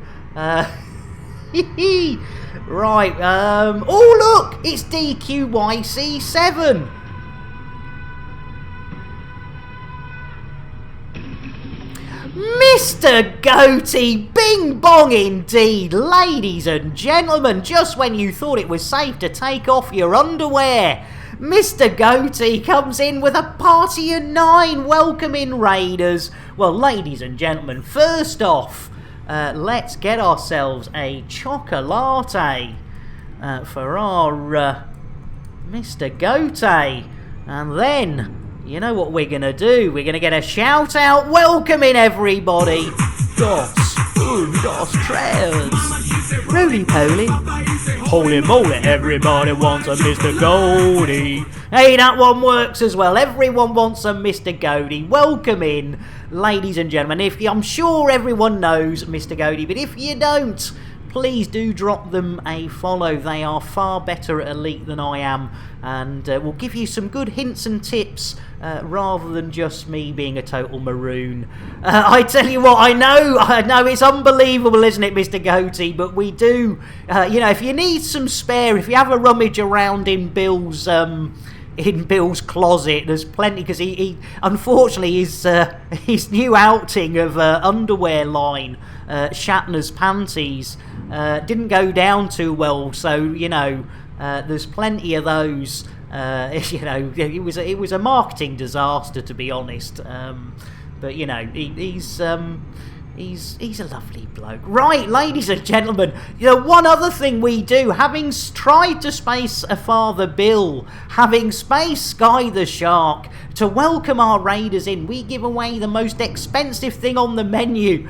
Right, oh look, it's DQYC7. Mr. Goatee, bing bong indeed, ladies and gentlemen, just when you thought it was safe to take off your underwear, Mr. Goatee comes in with a party of 9 welcoming raiders. Well, ladies and gentlemen, first off, let's get ourselves a chocolate for our Mr. Goatee. And then, you know what we're going to do? We're going to get a shout out welcoming everybody. Dos, dos, tres. Roly-poly. Holy moly, everybody wants a Mr. Goldie. Hey, that one works as well. Everyone wants a Mr. Goldie. Welcome in, ladies and gentlemen. I'm sure everyone knows Mr. Goldie, but if you don't, please do drop them a follow. They are far better at Elite than I am, and will give you some good hints and tips rather than just me being a total maroon. I tell you what, I know it's unbelievable, isn't it, Mr. Goatee? But we do, if you need some spare, if you have a rummage around in Bill's closet, there's plenty, because he unfortunately his new outing of underwear line, Shatner's Panties, didn't go down too well, so there's plenty of those. It was a marketing disaster, to be honest. But he's a lovely bloke. Right, ladies and gentlemen, one other thing we do, having tried to space a Father Bill, having spaced Sky the Shark, to welcome our raiders in, we give away the most expensive thing on the menu.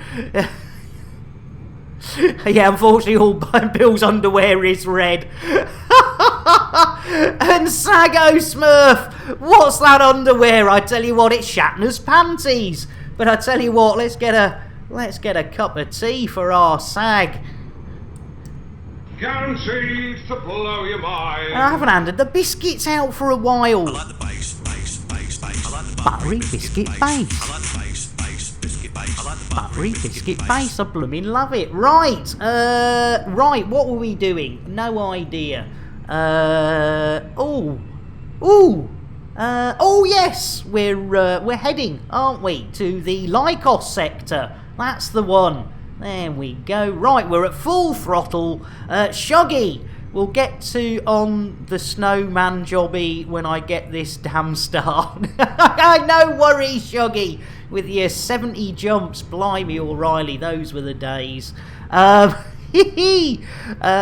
Yeah, unfortunately, all Bill's underwear is red. And Sago Smurf, what's that underwear? I tell you what, it's Shatner's Panties. But I tell you what, let's get a cup of tea for our Sag. Guaranteed to blow your mind. I haven't handed the biscuits out for a while. I like the bass. I like the buttery biscuit base. I like the bass, biscuit base. I like the buttery biscuit base. I blooming love it. Right, right. What were we doing? No idea. Oh yes, we're heading, aren't we, to the Lycos sector? That's the one. There we go. Right, we're at full throttle. Shuggy, we'll get to on the snowman jobby when I get this damn start. No worries, Shuggy. With your 70 jumps, blimey, O'Reilly, those were the days.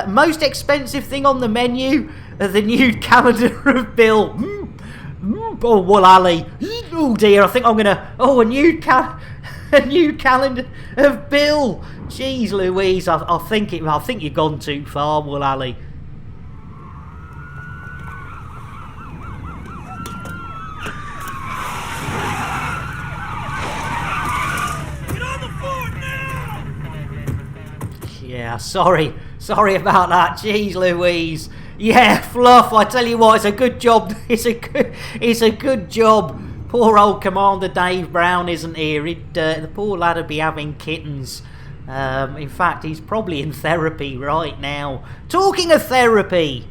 Most expensive thing on the menu, the new calendar of Bill. Oh, well, Ali. Oh dear, I think I'm gonna. Oh, a new calendar of Bill. Jeez Louise, I think you've gone too far, Will Ali. Yeah, sorry about that. Jeez Louise. Yeah, Fluff, I tell you what, it's a good job. It's a good job. Poor old Commander Dave Brown isn't here. The poor lad would be having kittens. In fact, he's probably in therapy right now. Talking of therapy.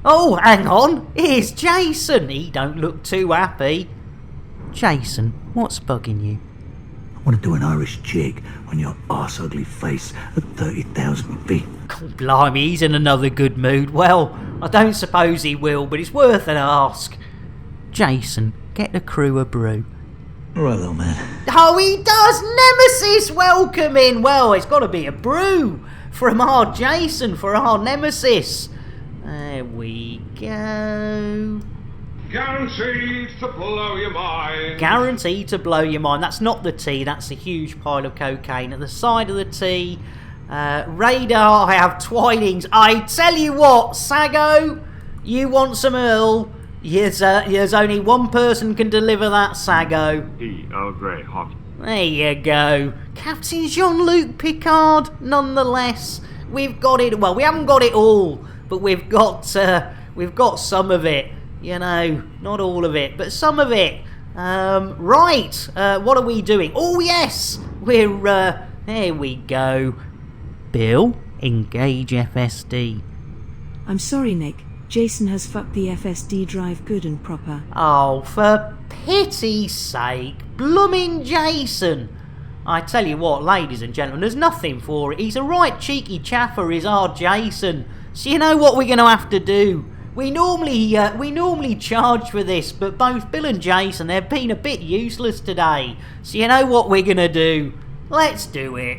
Oh, hang on. Here's Jason. He don't look too happy. Jason, what's bugging you? I want to do an Irish jig on your arse-ugly face at 30,000 feet. Oh, blimey, he's in another good mood. Well, I don't suppose he will, but it's worth an ask. Jason, get the crew a brew. All right, little man. Oh, he does! Nemesis, welcome in! Well, it's got to be a brew from our Jason for our Nemesis. There we go. Guaranteed to blow your mind. Guaranteed to blow your mind. That's not the tea, that's a huge pile of cocaine. At the side of the tea, radar, I have twinings. I tell you what, Sago, you want some Earl? There's only one person can deliver that, Sago. Oh, great. Hot. There you go. Captain Jean-Luc Picard, nonetheless. We've got it. Well, we haven't got it all, but we've got some of it. Not all of it, but some of it. Right, what are we doing? Oh, yes! We're, there we go. Bill, engage FSD. I'm sorry, Nick. Jason has fucked the FSD drive good and proper. Oh, for pity's sake. Blooming Jason. I tell you what, ladies and gentlemen, there's nothing for it. He's a right cheeky chaffer, is our Jason. So you know what we're going to have to do? We normally charge for this, but both Bill and Jason, they've been a bit useless today. So you know what we're going to do? Let's do it.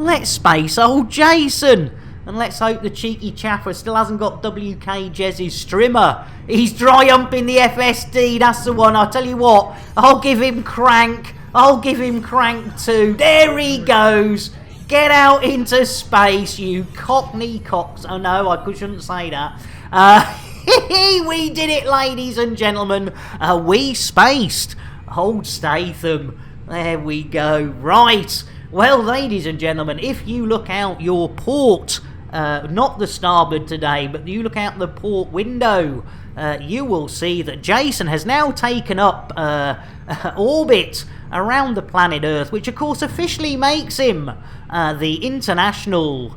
let's space old Jason. And let's hope the cheeky chaffer still hasn't got WK Jez's strimmer. He's dry humping the FSD, that's the one. I'll tell you what, I'll give him crank. I'll give him crank too. There he goes. Get out into space, you cockney cocks. Oh no, I shouldn't say that. We did it, ladies and gentlemen. We spaced. Old Statham. There we go. Right. Well, ladies and gentlemen, if you look out your port, not the starboard today, but you look out the port window, you will see that Jason has now taken up orbit around the planet Earth, which of course officially makes him the International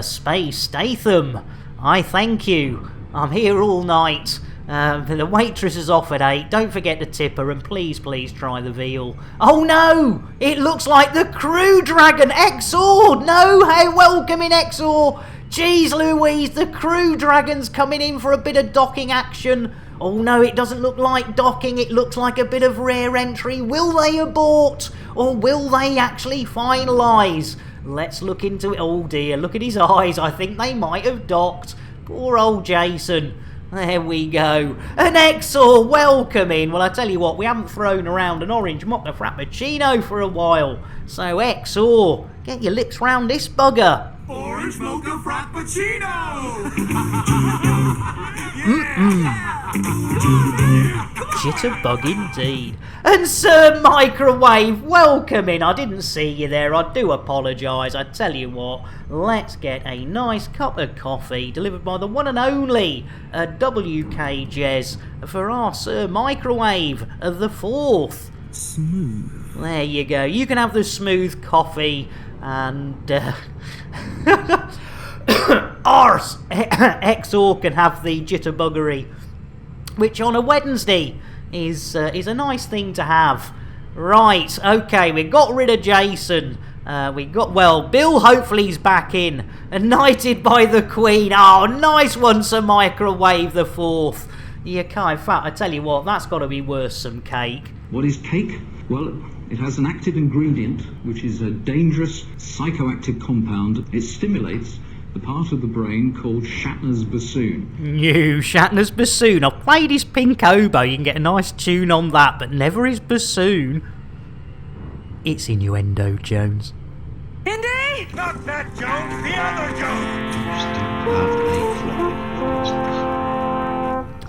Space Statham. I thank you. I'm here all night. The waitress is off at 8. Don't forget to tip her, and please, please try the veal. Oh no! It looks like the Crew Dragon Exor! No! Hey, welcome in, Exor! Jeez Louise, the Crew Dragon's coming in for a bit of docking action. Oh no, it doesn't look like docking, it looks like a bit of rear entry. Will they abort? Or will they actually finalise? Let's look into it. Oh dear, look at his eyes. I think they might have docked. Poor old Jason. There we go. An Exor, welcome in. Well, I tell you what, we haven't thrown around an orange mocha frappuccino for a while. So, Exor, get your lips round this bugger. Orange mocha frappuccino! Jitterbug indeed. And Sir Microwave, welcome in. I didn't see you there. I do apologise. I tell you what, let's get a nice cup of coffee delivered by the one and only WK Jez for our Sir Microwave the 4th. Smooth. There you go. You can have the smooth coffee and arse. Exor can have the jitterbuggery, which on a Wednesday is a nice thing to have. Right, okay, we got rid of Jason. Bill hopefully is back in. Knighted by the Queen. Oh, nice one, Sir Microwave the 4th. You can't, in fact, I tell you what, that's got to be worth some cake. What is cake? Well, it has an active ingredient, which is a dangerous psychoactive compound. It stimulates the part of the brain called Shatner's bassoon. New Shatner's bassoon. I've played his pink oboe. You can get a nice tune on that, but never his bassoon. It's innuendo, Jones. Indy! Not that Jones, the other Jones!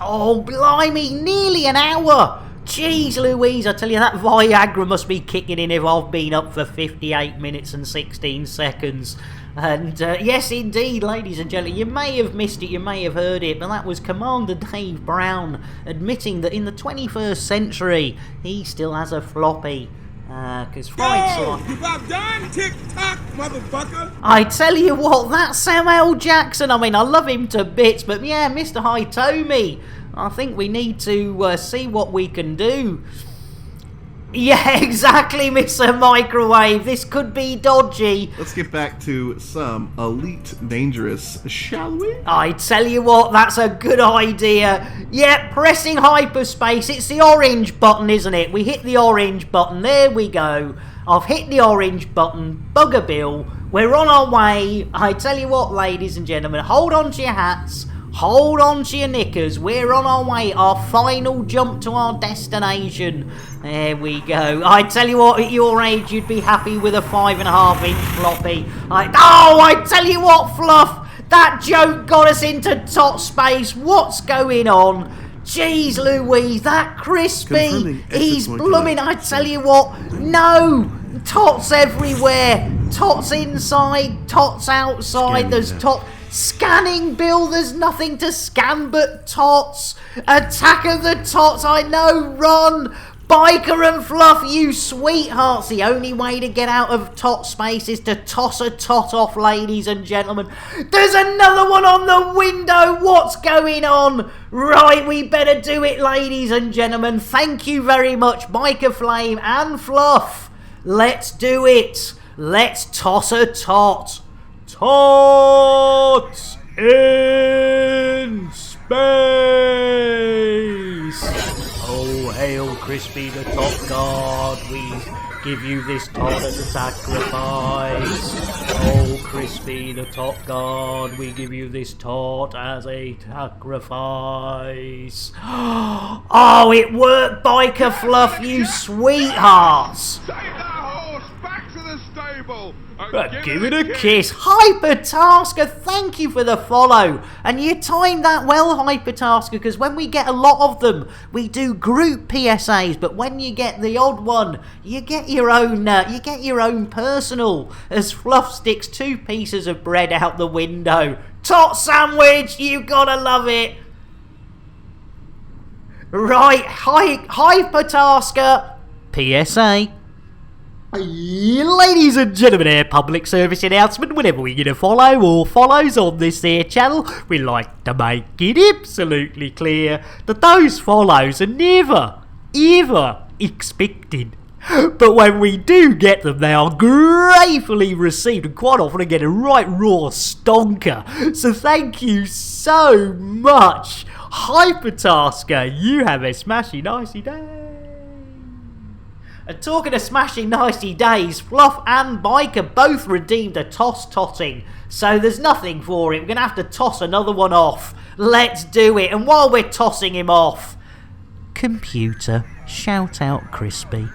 Oh, blimey, nearly an hour. Jeez Louise, I tell you, that Viagra must be kicking in if I've been up for 58 minutes and 16 seconds. And yes, indeed, ladies and gentlemen, you may have missed it, you may have heard it, but that was Commander Dave Brown admitting that in the 21st century, he still has a floppy. Because Frank's like... You got done, tick-tock, motherfucker! I tell you what, that's Samuel Jackson. I mean, I love him to bits, but yeah, Mr. Hitomi, I think we need to see what we can do. Yeah, exactly, Mr. Microwave. This could be dodgy. Let's get back to some Elite Dangerous, shall we? I tell you what, that's a good idea. Yeah, pressing hyperspace. It's the orange button, isn't it? We hit the orange button. There we go. I've hit the orange button. Bugger Bill. We're on our way. I tell you what, ladies and gentlemen, hold on to your hats. Hold on to your knickers, we're on our way, our final jump to our destination. There we go. I tell you what, at your age, you'd be happy with a 5.5-inch floppy. I tell you what, Fluff, that joke got us into tot space. What's going on? Jeez Louise, that crispy, he's blooming, I tell you what, no, tots everywhere, tots inside, tots outside, there's tots. Scanning, Bill, there's nothing to scan but tots. Attack of the tots, I know, run. Biker and Fluff, you sweethearts. The only way to get out of tot space is to toss a tot off, ladies and gentlemen. There's another one on the window. What's going on? Right, we better do it, ladies and gentlemen. Thank you very much, Biker Flame and Fluff. Let's do it. Let's toss a tot. Tots in space! Oh, hail Crispy the Top Guard, we Give you this tot as a sacrifice. Oh, Crispy, the tot god, we give you this tot as a sacrifice. Oh, it worked, Biker Fluff, you sweethearts! Take that horse back to the stable and Give it a kiss. Hypertasker, thank you for the follow. And you timed that well, Hypertasker, because when we get a lot of them, we do group PSAs. But when you get the odd one, you get your own. Personal. As Fluff sticks 2 pieces of bread out the window. Tot sandwich, you gotta love it. Right, Hypertasker. PSA. Ladies and gentlemen, our public service announcement. Whenever we get a follow or follows on this here channel, we like to make it absolutely clear that those follows are never, ever expected. But when we do get them, they are gratefully received and quite often get a right raw stonker. So thank you so much, Hypertasker. You have a smashing nicey day. And talking of smashing nicey days, Fluff and Biker both redeemed a toss-totting. So there's nothing for it. We're going to have to toss another one off. Let's do it. And while we're tossing him off... Computer, shout out Crispy.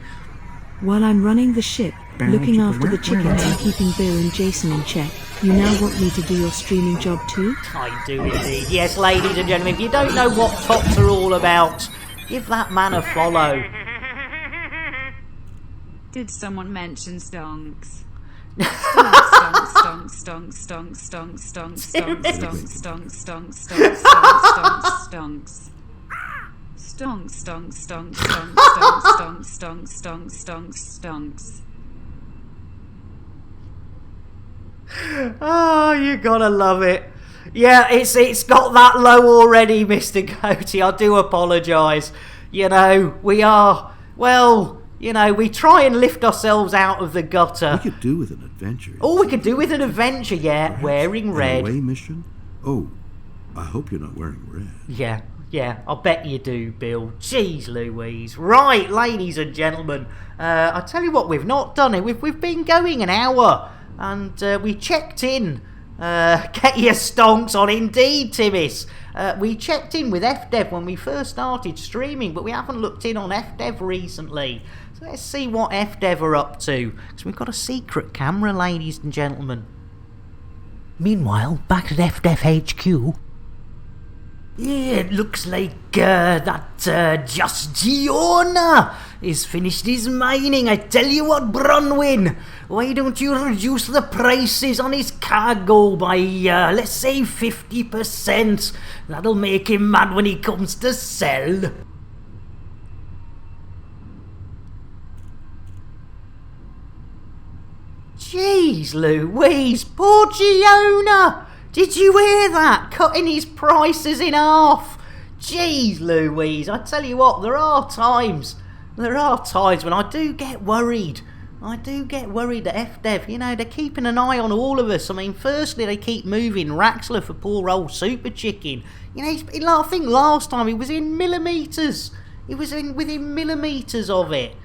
While I'm running the ship, looking after the chickens and keeping Bill and Jason in check, you now want me to do your streaming job too? I do indeed. Yes, ladies and gentlemen, if you don't know what tops are all about, give that man a follow. Did someone mention stonks? Stonks, stonks, stonks, stonks, stonks, stonks, stonks, stonks, stonks, stonks, stonks, stonks, stonks. Stonks, stonks, stonks, stonks, stonks, stonks, stonks, stonks, stonks. Oh, you gotta love it. Yeah, it's got that low already, Mr. Goatee. I do apologise. You know, we are, well, you know, we try and lift ourselves out of the gutter. We could do with an adventure. Oh, we could do with an adventure, yeah. Perhaps wearing red. An away mission? Oh, I hope you're not wearing red. Yeah, I bet you do, Bill. Jeez Louise. Right, ladies and gentlemen, I tell you what, we've not done it. We've been going an hour, and we checked in. Get your stonks on indeed, Timmis. We checked in with FDev when we first started streaming, but we haven't looked in on FDev recently. So let's see what FDev are up to, because we've got a secret camera, ladies and gentlemen. Meanwhile, back at FDev HQ... Yeah, it looks like that Just Giona is finished his mining. I tell you what, Bronwyn, why don't you reduce the prices on his cargo by, let's say 50%? That'll make him mad when he comes to sell. Jeez Louise, poor Giona! Did you hear that? Cutting his prices in half. Jeez Louise, I tell you what, there are times when I do get worried. I do get worried that FDev, you know, they're keeping an eye on all of us. I mean, firstly, they keep moving Raxler for poor old Super Chicken. You know, I think last time he was in millimetres. He was within millimetres of it.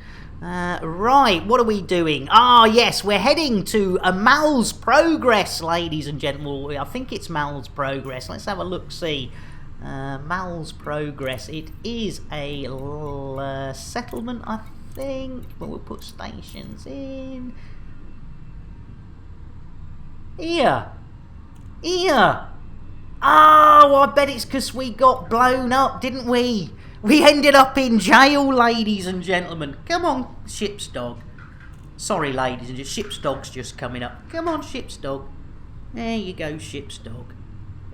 Right, what are we doing? Ah, yes, we're heading to a Mal's Progress, ladies and gentlemen. I think it's Mal's Progress. Let's have a look-see. Mal's Progress. It is a settlement, I think. But we'll put stations in. Here. Oh, I bet it's because we got blown up, didn't we? We ended up in jail, ladies and gentlemen. Come on, Ship's Dog. Sorry, ladies and gentlemen. Ship's Dog's just coming up. Come on, Ship's Dog. There you go, Ship's Dog.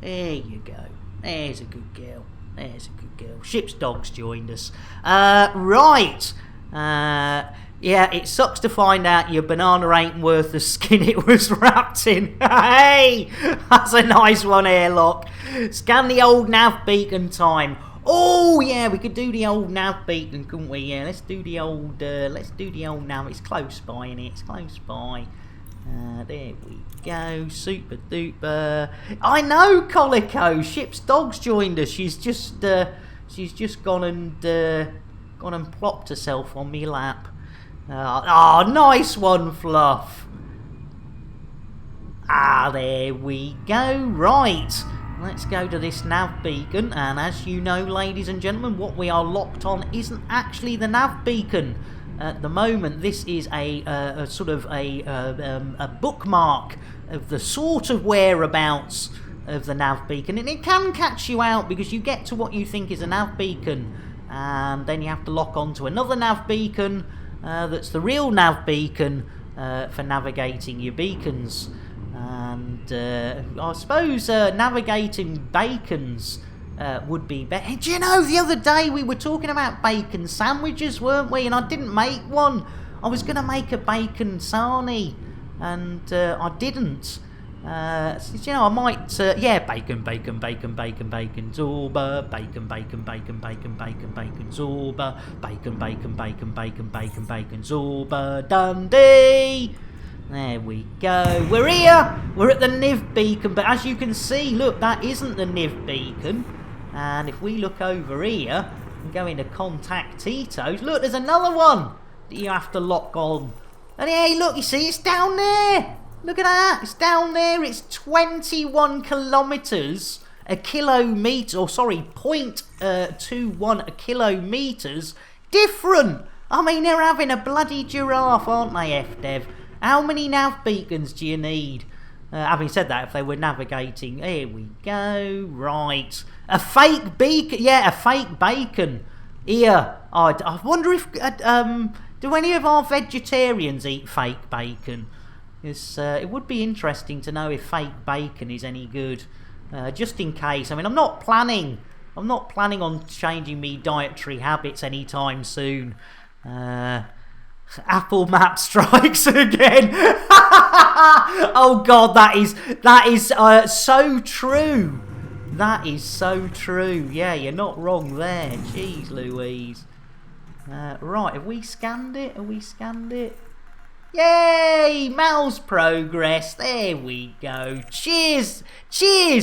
There you go. There's a good girl. There's a good girl. Ship's Dog's joined us. Right. Yeah, it sucks to find out your banana ain't worth the skin it was wrapped in. Hey! That's a nice one, Airlock. Scan the old nav beacon time. Oh yeah, we could do the old nav beacon, couldn't we? Yeah, let's do the old nav. It's close by, innit? It's close by. There we go. Super duper. I know, Colico. Ship's Dog's joined us. She's just gone and plopped herself on me lap. Oh, nice one, Fluff. There we go. Right. Let's go to this nav beacon. And as you know, ladies and gentlemen, what we are locked on isn't actually the nav beacon. At the moment, this is a sort of a bookmark of the sort of whereabouts of the nav beacon. And it can catch you out because you get to what you think is a nav beacon. And then you have to lock onto another nav beacon that's the real nav beacon for navigating your beacons. And I suppose navigating bacons would be better. Do you know, the other day we were talking about bacon sandwiches, weren't we? And I didn't make one. I was going to make a bacon sarnie, and I didn't. So, you know, I might, bacon, zorba, bacon, zorba, bacon, zorba, Dundee. There we go. We're here. We're at the Niv beacon, but as you can see, look, that isn't the Niv beacon. And if we look over here and go into Contact Tito's, look, there's another one that you have to lock on. And hey, look, you see, it's down there. Look at that. It's down there. It's 21 kilometres a kilometre, or sorry, 0.21 kilometres different. I mean, they're having a bloody giraffe, aren't they, FDev? How many nav beacons do you need? Having said that, if they were navigating, here we go, right. A fake beacon, yeah, a fake bacon. Here, I wonder if, do any of our vegetarians eat fake bacon? It would be interesting to know if fake bacon is any good, just in case. I mean, I'm not planning on changing me dietary habits anytime soon. Apple Map strikes again. Oh God, that is so true. That is so true. Yeah, you're not wrong there. Jeez Louise. Right, have we scanned it? Yay! Mouse progress. There we go. Cheers,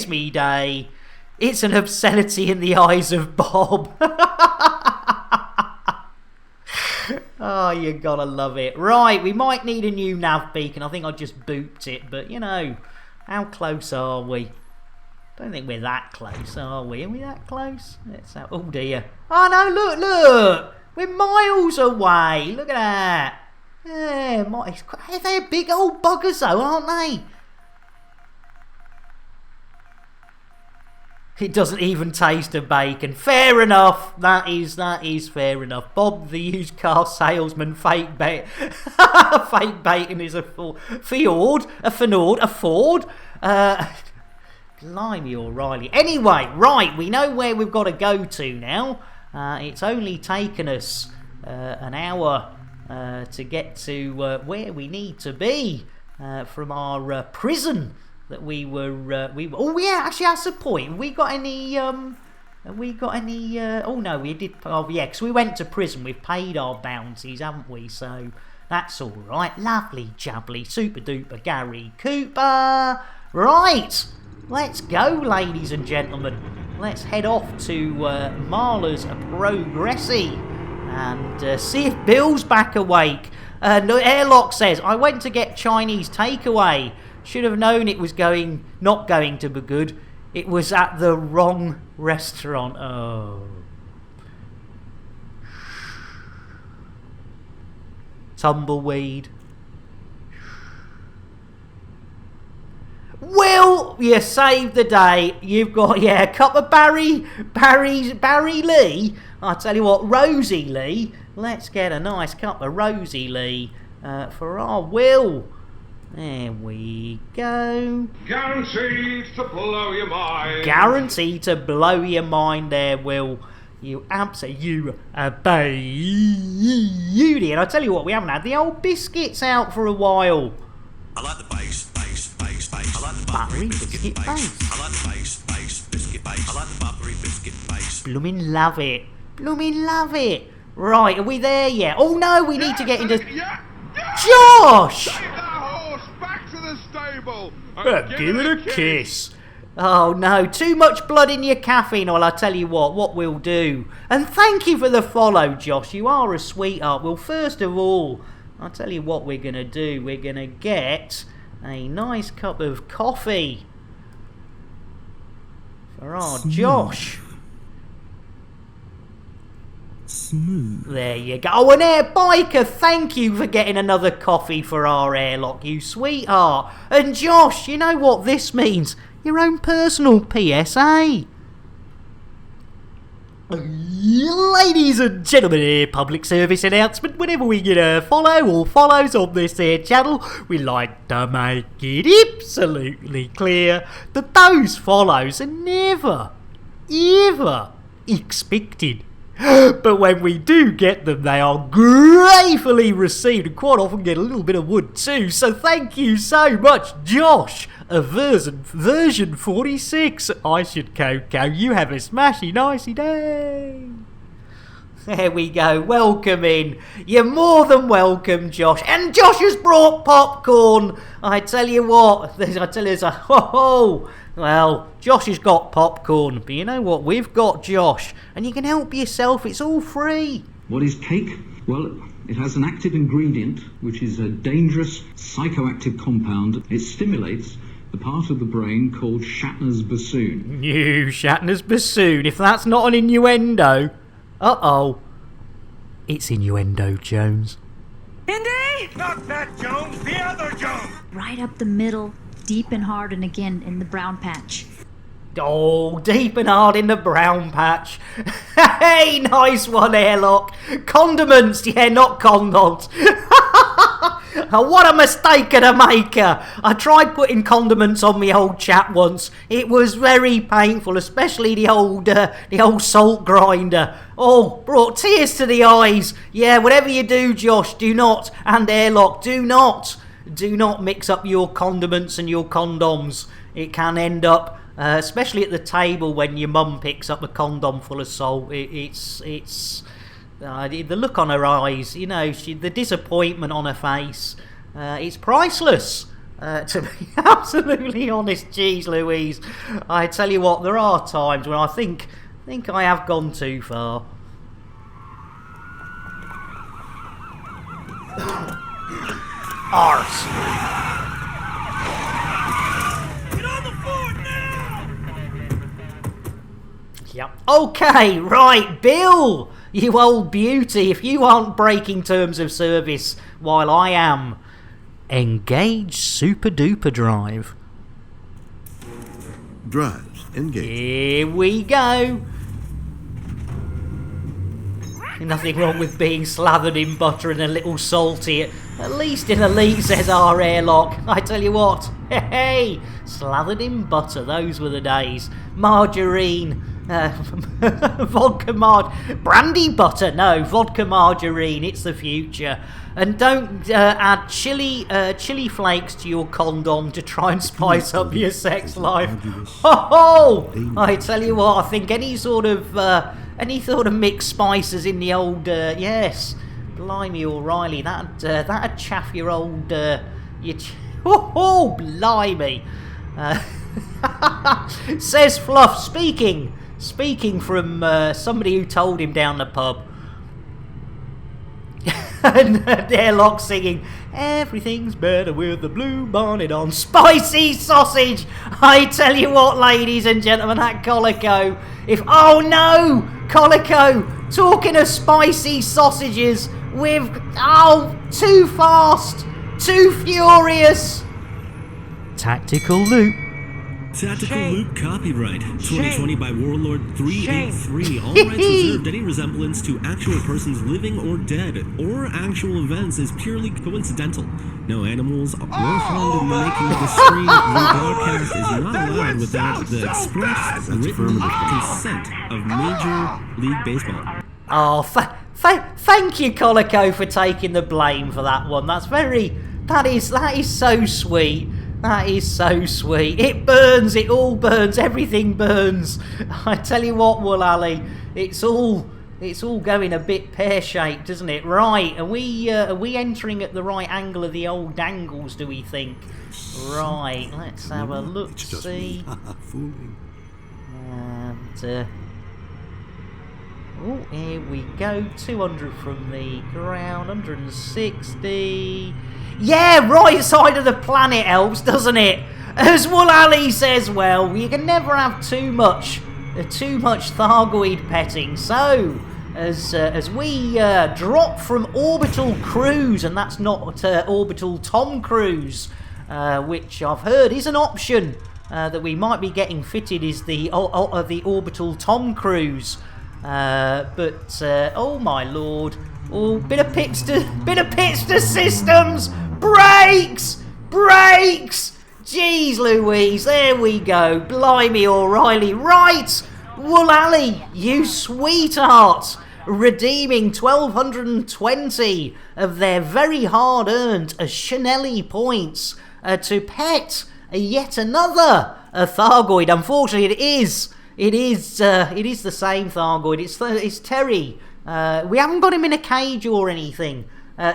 me day. It's an obscenity in the eyes of Bob. Oh, you gotta love it. Right, we might need a new nav beacon. I think I just booped it, but you know, how close are we? Don't think we're that close, are we? Are we that close? Oh dear. Oh no, look! We're miles away. Look at that. Yeah, they're big old buggers though, aren't they? It doesn't even taste of bacon. Fair enough. That is fair enough. Bob, the used car salesman, fake bacon is a Ford. Blimey O'Reilly. Anyway, right, we know where we've got to go to now. It's only taken us an hour to get to where we need to be from our prison that we were. Oh yeah, actually that's a point. Have we got any? Oh no, we did. Oh yeah, because we went to prison. We've paid our bounties, haven't we? So that's all right. Lovely jubbly, super duper Gary Cooper. Right, let's go, ladies and gentlemen. Let's head off to Marla's Progressi and see if Bill's back awake. No, Airlock says, I went to get Chinese takeaway. Should have known it was not going to be good. It was at the wrong restaurant. Oh. Tumbleweed. Will, you saved the day. You've got, a cup of Barry Lee. I tell you what, Rosie Lee. Let's get a nice cup of Rosie Lee for our Will. There we go. Guaranteed to blow your mind. Guaranteed to blow your mind there, Will. You absolute beauty. And I tell you what, we haven't had the old biscuits out for a while. I like the base. I like the buttery biscuit base. I like the base biscuit base. I like the buttery biscuit base. Bloomin' love it. Right, are we there yet? Oh no, we need to get into... Josh! Take that horse back to the stable. Give it a kiss. Oh no, too much blood in your caffeine. Well, I'll tell you what we'll do. And thank you for the follow, Josh. You are a sweetheart. Well, first of all, I'll tell you what we're going to do. We're going to get a nice cup of coffee for our Josh. Smooth. There you go. Oh, and Air Biker, thank you for getting another coffee for our airlock, you sweetheart. And Josh, you know what this means? Your own personal PSA. Ladies and gentlemen, here, public service announcement. Whenever we get a follow or follows on this here channel, we like to make it absolutely clear that those follows are never, ever expected. But when we do get them, they are gratefully received and quite often get a little bit of wood too. So thank you so much, Josh. A version 46. I should Coco. You have a smashy nicey day. There we go. Welcome in. You're more than welcome, Josh. And Josh has brought popcorn. I tell you what. Well, Josh has got popcorn. But you know what? We've got Josh. And you can help yourself. It's all free. What is cake? Well, it has an active ingredient, which is a dangerous psychoactive compound. It stimulates the part of the brain called Shatner's bassoon. New Shatner's bassoon. If that's not an innuendo. Uh-oh. It's innuendo, Jones. Indy! Not that Jones, the other Jones! Right up the middle, deep and hard, and again in the brown patch. Oh, deep and hard in the brown patch. Hey, nice one, airlock. Condiments, yeah, not condoms. What a mistake of a maker. I tried putting condiments on my old chap once. It was very painful, especially the old salt grinder. Oh, brought tears to the eyes. Yeah, whatever you do, Josh, do not, and airlock, do not mix up your condiments and your condoms. It can end up, especially at the table when your mum picks up a condom full of salt. It's the look on her eyes, you know, the disappointment on her face. It's priceless. To be absolutely honest, geez Louise, I tell you what, there are times when I think I have gone too far. Arse. Get on the floor now! Yep. Okay, right, Bill, you old beauty, if you aren't breaking terms of service while I am, engage super duper drive. Drives engaged. Here we go. Nothing wrong with being slathered in butter and a little salty. At least in Elite, says our airlock. I tell you what, hey, slathered in butter, those were the days. Margarine, vodka brandy butter, no, vodka margarine, it's the future. And don't add chili flakes to your condom to try and spice up your sex life. Ho! I tell you what, I think any sort of mixed spices in the old, yes, blimey O'Reilly, that'd chaff your old, blimey. Says Fluff, speaking from somebody who told him down the pub. And airlock singing, everything's better with the blue bonnet on. Spicy sausage! I tell you what, ladies and gentlemen, that Colico. Oh no! Colico! Talking of spicy sausages with... Oh, too fast! Too furious! Tactical loop. Tactical Loop copyright 2020 by Warlord 383. All rights reserved. Any resemblance to actual persons living or dead or actual events is purely coincidental. No animals were harmed in the making of the stream. The broadcast is not allowed without the express written consent of Major League Baseball. Oh, thank you, Colico, for taking the blame for that one. That is so sweet. That is so sweet. It burns, it all burns, everything burns. I tell you what, Woolally, it's all going a bit pear-shaped, isn't it? Right, are we entering at the right angle of the old dangles, do we think? Right, let's have a look, see. Oh, here we go. 200 from the ground. 160. Yeah, right side of the planet helps, doesn't it? As Wool Ali says, well, you can never have too much Thargoid petting. So, as we drop from Orbital Cruise, and that's not Orbital Tom Cruise, which I've heard is an option that we might be getting fitted, is the Orbital Tom Cruise. Oh my lord! Oh, bit of pitster systems, brakes. Jeez Louise, there we go. Blimey O'Reilly, right? Wool Ali, you sweetheart, redeeming 1,220 of their very hard-earned Chanelli points to pet yet another Thargoid. Unfortunately, it is the same Thargoid. It's Terry. We haven't got him in a cage or anything.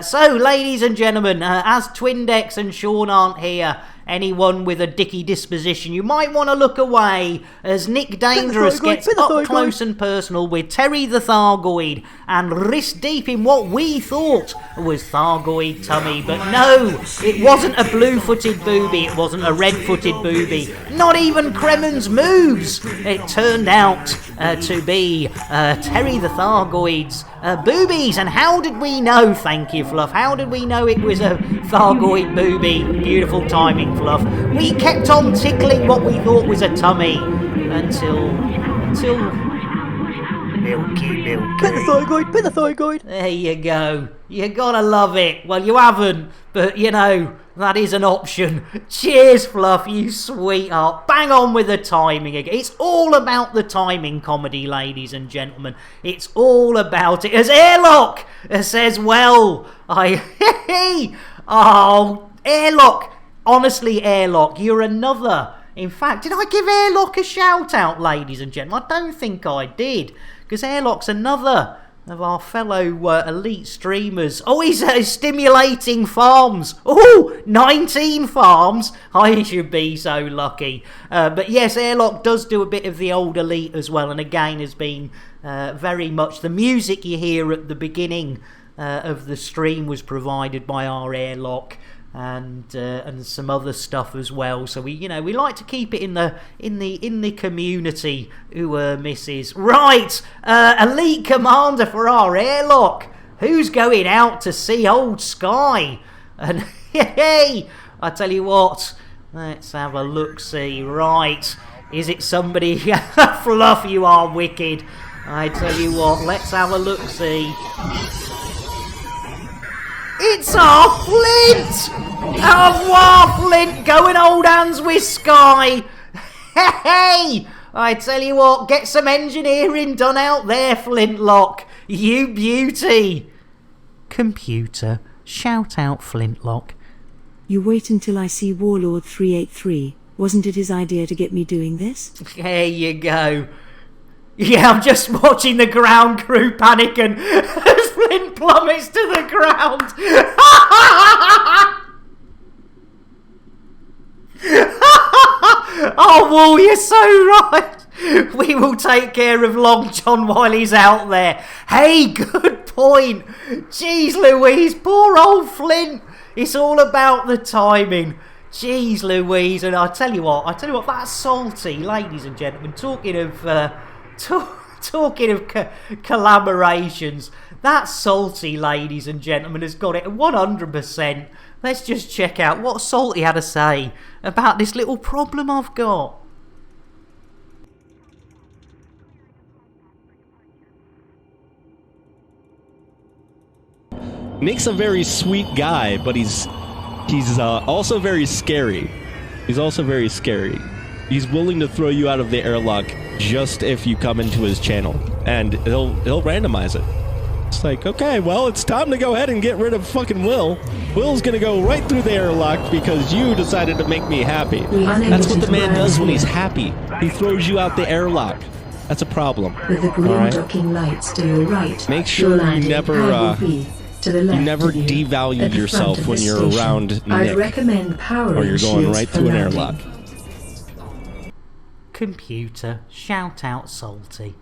So, ladies and gentlemen, as Twindex and Sean aren't here, anyone with a dicky disposition, you might want to look away as Nick Dangerous gets up close and personal with Terry the Thargoid and wrist deep in what we thought was Thargoid tummy. But no, it wasn't a blue-footed booby, it wasn't a red-footed booby, not even Kremen's moves. It turned out to be Terry the Thargoid's boobies. And how did we know? Thank you, Fluff. How did we know it was a Thargoid booby? Beautiful timing, Fluff. We kept on tickling what we thought was a tummy until milky. Bit the Thargoid. There you go. You gotta love it. Well, you haven't, but you know, that is an option. Cheers, Fluff, you sweetheart. Bang on with the timing again. It's all about the timing comedy, ladies and gentlemen. It's all about it. As Airlock says, well, oh, Airlock. Honestly, Airlock, you're another. In fact, did I give Airlock a shout out, ladies and gentlemen? I don't think I did, because Airlock's another of our fellow elite streamers. Oh, he's stimulating farms. Oh, 19 farms. I should be so lucky. But yes, Airlock does do a bit of the old elite as well, and again has been very much the music you hear at the beginning of the stream was provided by our Airlock. And some other stuff as well. So we like to keep it in the community. Misses right. Elite commander for our Airlock. Who's going out to see old Sky? And hey, I tell you what. Let's have a look. See right. Is it somebody? Fluff, you are wicked. I tell you what. Let's have a look. See. It's our Flint! Our Flint going old hands with Sky! Hey! I tell you what, get some engineering done out there, Flintlock. You beauty! Computer, shout out Flintlock. You wait until I see Warlord 383. Wasn't it his idea to get me doing this? There you go. Yeah, I'm just watching the ground crew panic and Flint plummets to the ground. Oh, Wool, you're so right. We will take care of Long John while he's out there. Hey, good point. Jeez Louise, poor old Flint. It's all about the timing. Jeez Louise, and I tell you what, that's salty, ladies and gentlemen. Talking of collaborations, that Salty, ladies and gentlemen, has got it 100%. Let's just check out what Salty had to say about this little problem I've got. Nick's a very sweet guy, but he's also very scary. He's willing to throw you out of the airlock just if you come into his channel, and he'll randomize it. It's like, okay, well, it's time to go ahead and get rid of fucking Will. Will's gonna go right through the airlock because you decided to make me happy. That's what the man does when he's happy. He throws you out the airlock. That's a problem. With the green docking lights to your right. Make sure you never devalue yourself when you're around Nick. I'd recommend power or you're going right through an airlock. Computer, shout out Salty.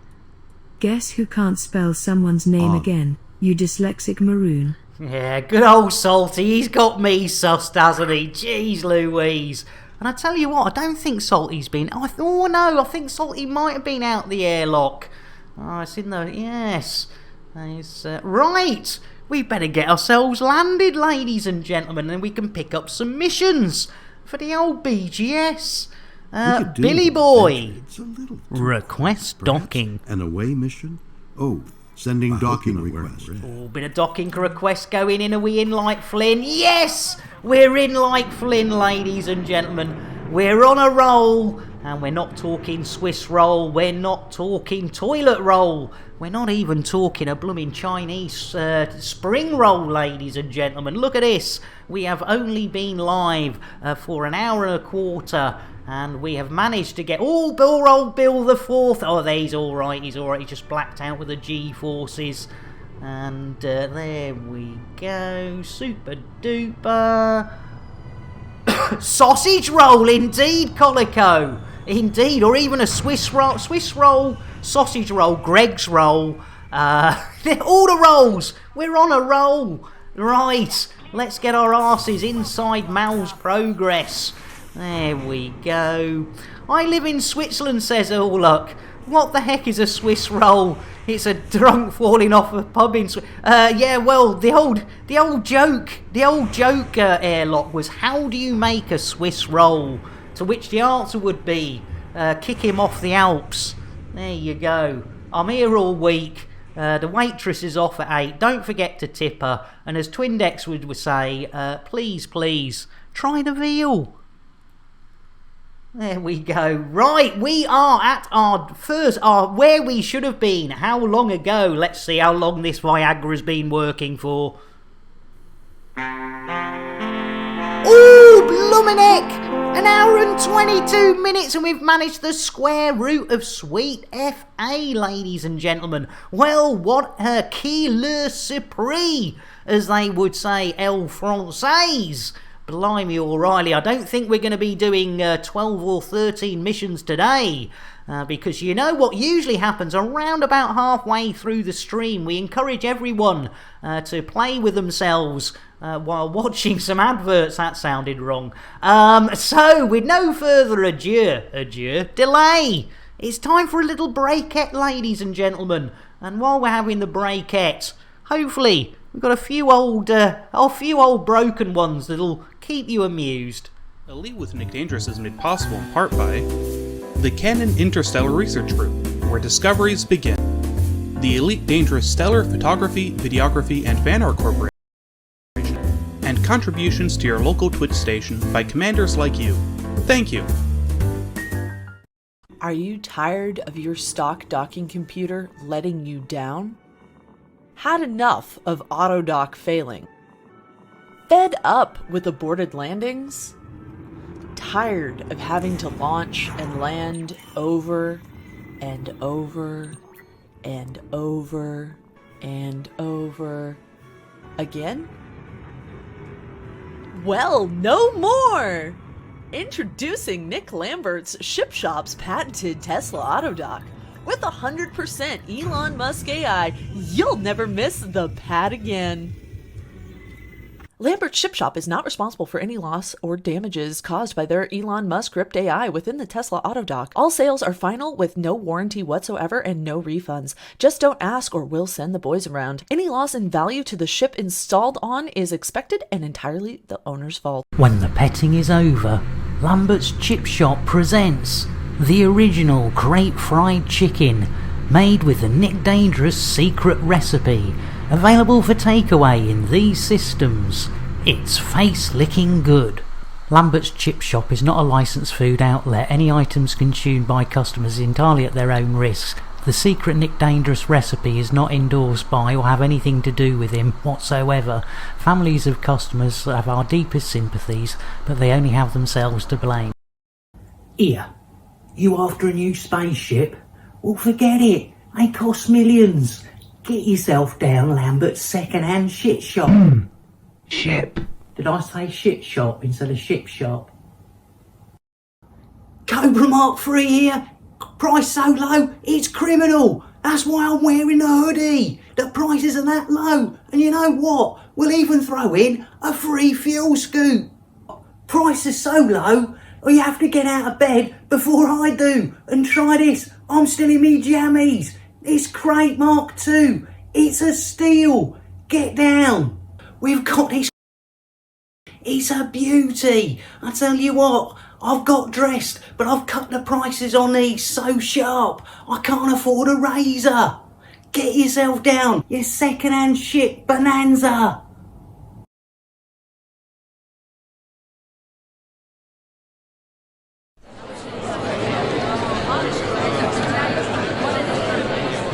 Guess who can't spell someone's name again, you dyslexic maroon. Yeah, good old Salty. He's got me sussed, hasn't he? Jeez Louise. And I tell you what, I don't think Salty's been... Oh, no, I think Salty might have been out the airlock. Oh, it's in the... Yes. Right. We better get ourselves landed, ladies and gentlemen, and we can pick up some missions for the old BGS. Billy Boy. Request docking. An away mission? Oh, sending docking request. Oh, bit of docking request going in. Are we in like Flynn? Yes! We're in like Flynn, ladies and gentlemen. We're on a roll. And we're not talking Swiss roll. We're not talking toilet roll. We're not even talking a blooming Chinese spring roll, ladies and gentlemen. Look at this. We have only been live for an hour and a quarter. And we have managed to get... Oh, old Bill the Fourth. Oh, he's all right. He's all right. He just blacked out with the G-forces. And there we go. Super duper. Sausage roll, indeed, Colico. Indeed. Or even a Swiss roll, sausage roll, Greg's roll. All the rolls. We're on a roll. Right. Let's get our asses inside Mal's progress. There we go. I live in Switzerland, says Orluck. What the heck is a Swiss roll? It's a drunk falling off a pub in yeah, well, the old joke airlock was, how do you make a Swiss roll? To which the answer would be, kick him off the Alps. There you go. I'm here all week. The waitress is off at 8. Don't forget to tip her. And as Twindex would say, please, try the veal. There we go. Right, we are at where we should have been. How long ago? Let's see how long this Viagra's been working for. Ooh, Blumenek! An hour and 22 minutes and we've managed the square root of sweet FA, ladies and gentlemen. Well, what a qui le surpris, as they would say, El Français. Blimey O'Reilly, I don't think we're going to be doing 12 or 13 missions today, because you know what usually happens around about halfway through the stream. We encourage everyone to play with themselves while watching some adverts. That sounded wrong. So, with no further delay, it's time for a little breakette, ladies and gentlemen. And while we're having the breakette, hopefully we've got a few old broken ones that'll keep you amused. Elite with Nick Dangerous is made possible in part by the Canon Interstellar Research Group, where discoveries begin. The Elite Dangerous Stellar Photography, Videography, and Fan Art Corporation, and contributions to your local Twitch station by commanders like you. Thank you. Are you tired of your stock docking computer letting you down? Had enough of autodock failing? Fed up with aborted landings? Tired of having to launch and land over and over and over and over again? Well, no more! Introducing Nick Lambert's Ship Shop's patented Tesla Autodock. With 100% Elon Musk AI, you'll never miss the pad again. Lambert's Ship Shop is not responsible for any loss or damages caused by their Elon Musk script AI within the Tesla Autodock. All sales are final with no warranty whatsoever and no refunds. Just don't ask or we'll send the boys around. Any loss in value to the ship installed on is expected and entirely the owner's fault. When the petting is over, Lambert's Chip Shop presents the original crate fried chicken, made with the Nick Dangerous secret recipe, available for takeaway in these systems. It's face-licking good. Lambert's Chip Shop is not a licensed food outlet. Any items consumed by customers is entirely at their own risk. The secret Nick Dangerous recipe is not endorsed by or have anything to do with him whatsoever. Families of customers have our deepest sympathies, but they only have themselves to blame. Here, you after a new spaceship? Well, forget it. They cost millions. Get yourself down Lambert's second-hand shit shop. Ship. Did I say shit shop instead of ship shop? Cobra Mark 3 here. Price so low, it's criminal. That's why I'm wearing a hoodie. The prices are that low. And you know what? We'll even throw in a free fuel scoop. Price is so low, you have to get out of bed before I do. And try this. I'm still in me jammies. This crate Mark II. It's a steal. Get down. We've got this. It's a beauty. I tell you what, I've got dressed, but I've cut the prices on these so sharp, I can't afford a razor. Get yourself down, you second-hand shit bonanza.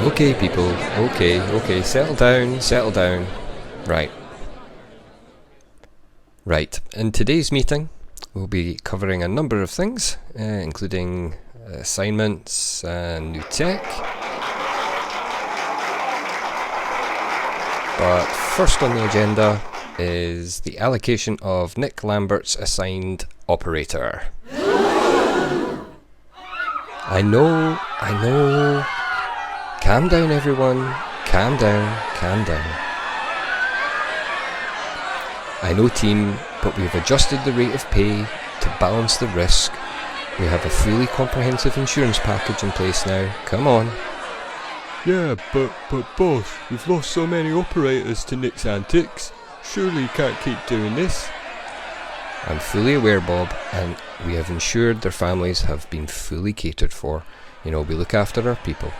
Okay, people. Okay. Settle down. Right. In today's meeting, we'll be covering a number of things, including assignments and new tech. But first on the agenda is the allocation of Nick Lambert's assigned operator. I know. Calm down, everyone. Calm down. I know, team, but we've adjusted the rate of pay to balance the risk. We have a fully comprehensive insurance package in place now. Come on. Yeah, but boss, we've lost so many operators to Nick's antics. Surely you can't keep doing this. I'm fully aware, Bob, and we have ensured their families have been fully catered for. We look after our people.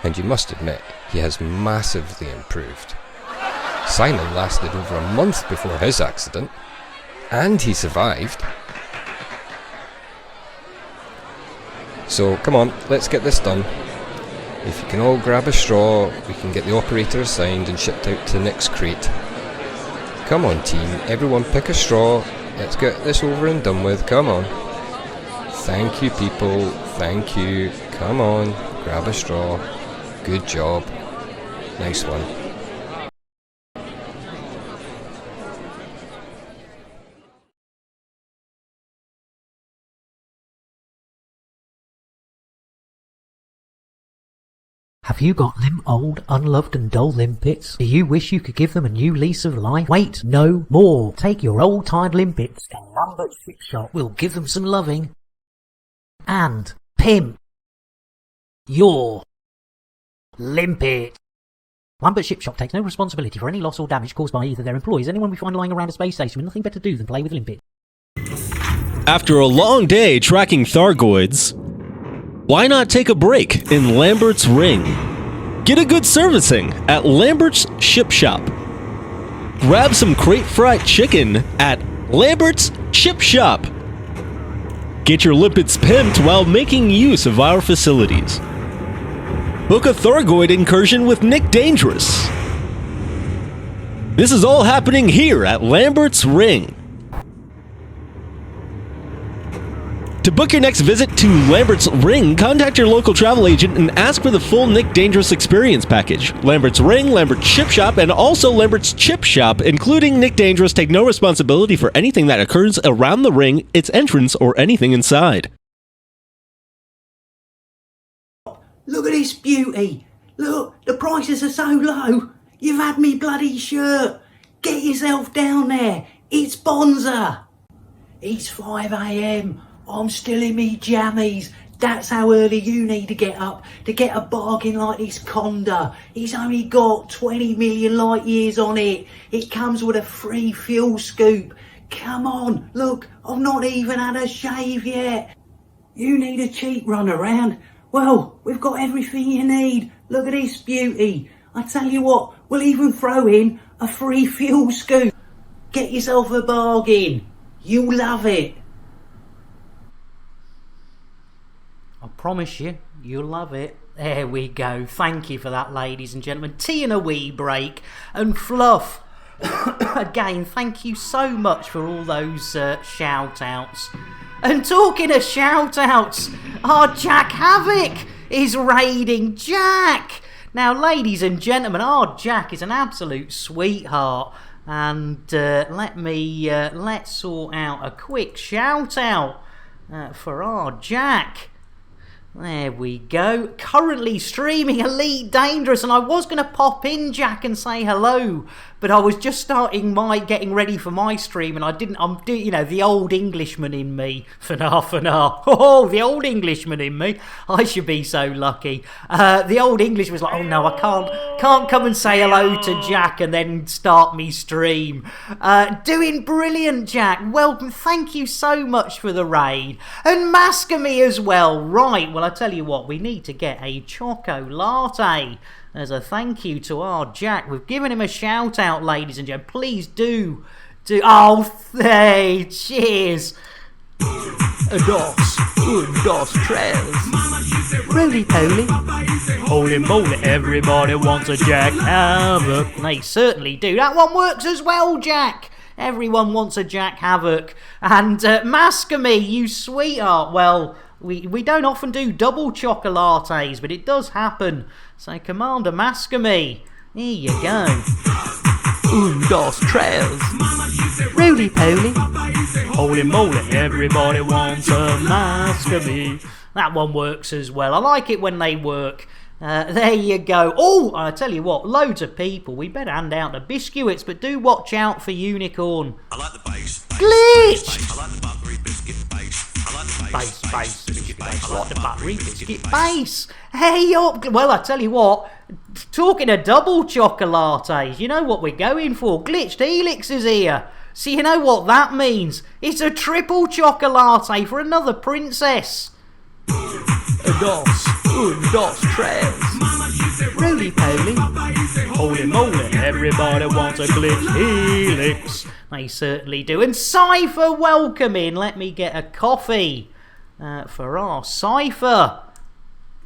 And you must admit, he has massively improved. Simon lasted over a month before his accident, and he survived. So, come on, let's get this done. If you can all grab a straw, we can get the operator assigned and shipped out to Nick's crate. Come on, team, everyone pick a straw. Let's get this over and done with, come on. Thank you, people, thank you. Come on, grab a straw. Good job. Nice one. Have you got them old, unloved and dull limpets? Do you wish you could give them a new lease of life? Wait no more. Take your old tired limpets to Lambert's Ship Shop. We'll give them some loving. And pimp your limpet. Lambert Ship Shop takes no responsibility for any loss or damage caused by either their employees or anyone we find lying around a space station with nothing better to do than play with limpet. After a long day tracking Thargoids, why not take a break in Lambert's Ring? Get a good servicing at Lambert's Ship Shop. Grab some crate fried chicken at Lambert's Ship Shop. Get your limpets pimped while making use of our facilities. Book a Thargoid incursion with Nick Dangerous. This is all happening here at Lambert's Ring. To book your next visit to Lambert's Ring, contact your local travel agent and ask for the full Nick Dangerous experience package. Lambert's Ring, Lambert's Ship Shop, and also Lambert's Chip Shop, including Nick Dangerous, take no responsibility for anything that occurs around the ring, its entrance, or anything inside. Look at this beauty. Look, the prices are so low. You've had me bloody shirt. Get yourself down there. It's Bonza. It's 5 a.m. I'm still in me jammies. That's how early you need to get up to get a bargain like this Conda. It's only got 20 million light years on it. It comes with a free fuel scoop. Come on, look, I've not even had a shave yet. You need a cheap run around? Well, we've got everything you need. Look at this beauty. I tell you what, we'll even throw in a free fuel scoop. Get yourself a bargain. You'll love it. I promise you, you'll love it. There we go. Thank you for that, ladies and gentlemen. Tea and a wee break. And Fluff, again, thank you so much for all those shout-outs. And talking of shout-outs, our Jack Havoc is raiding Jack. Now, ladies and gentlemen, our Jack is an absolute sweetheart. And let's sort out a quick shout-out for our Jack. There we go. Currently streaming Elite Dangerous, and I was going to pop in, Jack, and say hello, but I was just getting ready for my stream, and I didn't. The old Englishman in me. Oh, the old Englishman in me. I should be so lucky. The old English was like, oh no, I can't come and say hello to Jack and then start me stream. Doing brilliant, Jack. Welcome. Thank you so much for the raid, and Mascamy as well. Right. Well, I tell you what, we need to get a Choco Latte as a thank you to our Jack. We've given him a shout out, ladies and gentlemen. Please do. Oh, hey, cheers. Dos, tres. Roly-poly. Holy moly, everybody wants a Jack Havoc. They certainly do. That one works as well, Jack. Everyone wants a Jack Havoc. And Mascamy, you sweetheart. Well, we don't often do double chocolates, but it does happen. So, Commander Mascamy, here you go. Dos, tres. Roly-poly. Holy moly, everybody wants a Mascamy. That one works as well. I like it when they work. There you go. Oh, I tell you what, loads of people. We better hand out the biscuits, but do watch out for Unicorn. I like the bass. Glitch! I like the buttery biscuit bass. I like the Bass, biscuit bass. I like the buttery biscuit bass. Hey up. Well, I tell you what, talking of double chocolates, you know what we're going for? Glitched Helix is here. So you know what that means? It's a triple chocolate for another princess. Dos, tres. Roly-poly. Holy moly, everybody wants a glitch helix. They certainly do. And Cypher, welcome in. Let me get a coffee for our Cypher.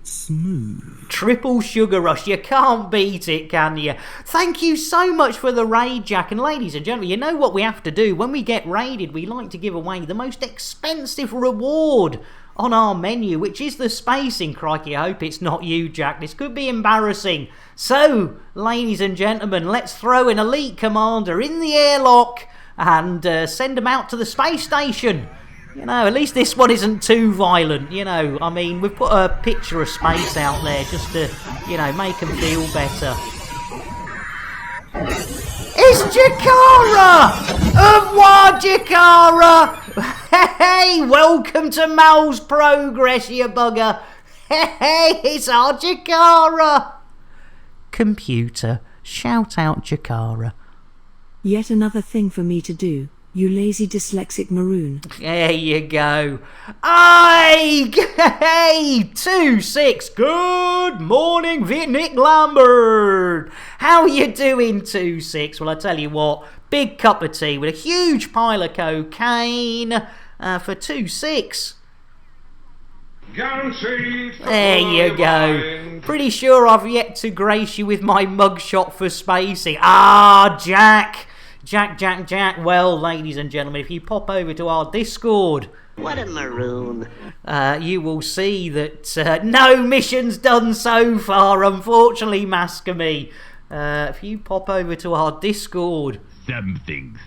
Smooth. Triple sugar rush. You can't beat it, can you? Thank you so much for the raid, Jack. And ladies and gentlemen, you know what we have to do? When we get raided, we like to give away the most expensive reward on our menu, which is the spacing. Crikey, I hope it's not you, Jack. This could be embarrassing. So, ladies and gentlemen, let's throw an Elite Commander in the airlock and send them out to the space station. You know, at least this one isn't too violent, you know. I mean, we've put a picture of space out there just to, you know, make them feel better. It's Jakara! Au revoir, Jakara! Hey, welcome to Mal's Progress, you bugger. Hey, it's our Jakara. Computer, shout out Jakara. Yet another thing for me to do, you lazy dyslexic maroon. There you go. Aye! Hey! 2-6. Good morning, Nick Lambert. How you doing, 2-6? Well, I tell you what, big cup of tea with a huge pile of cocaine for 2-6. There you go. Pretty sure I've yet to grace you with my mugshot for spacing. Ah, Jack. Jack. Well, ladies and gentlemen, if you pop over to our Discord, What a maroon. You will see that no mission's done so far, unfortunately, Mascamy. If you pop over to our Discord. Something,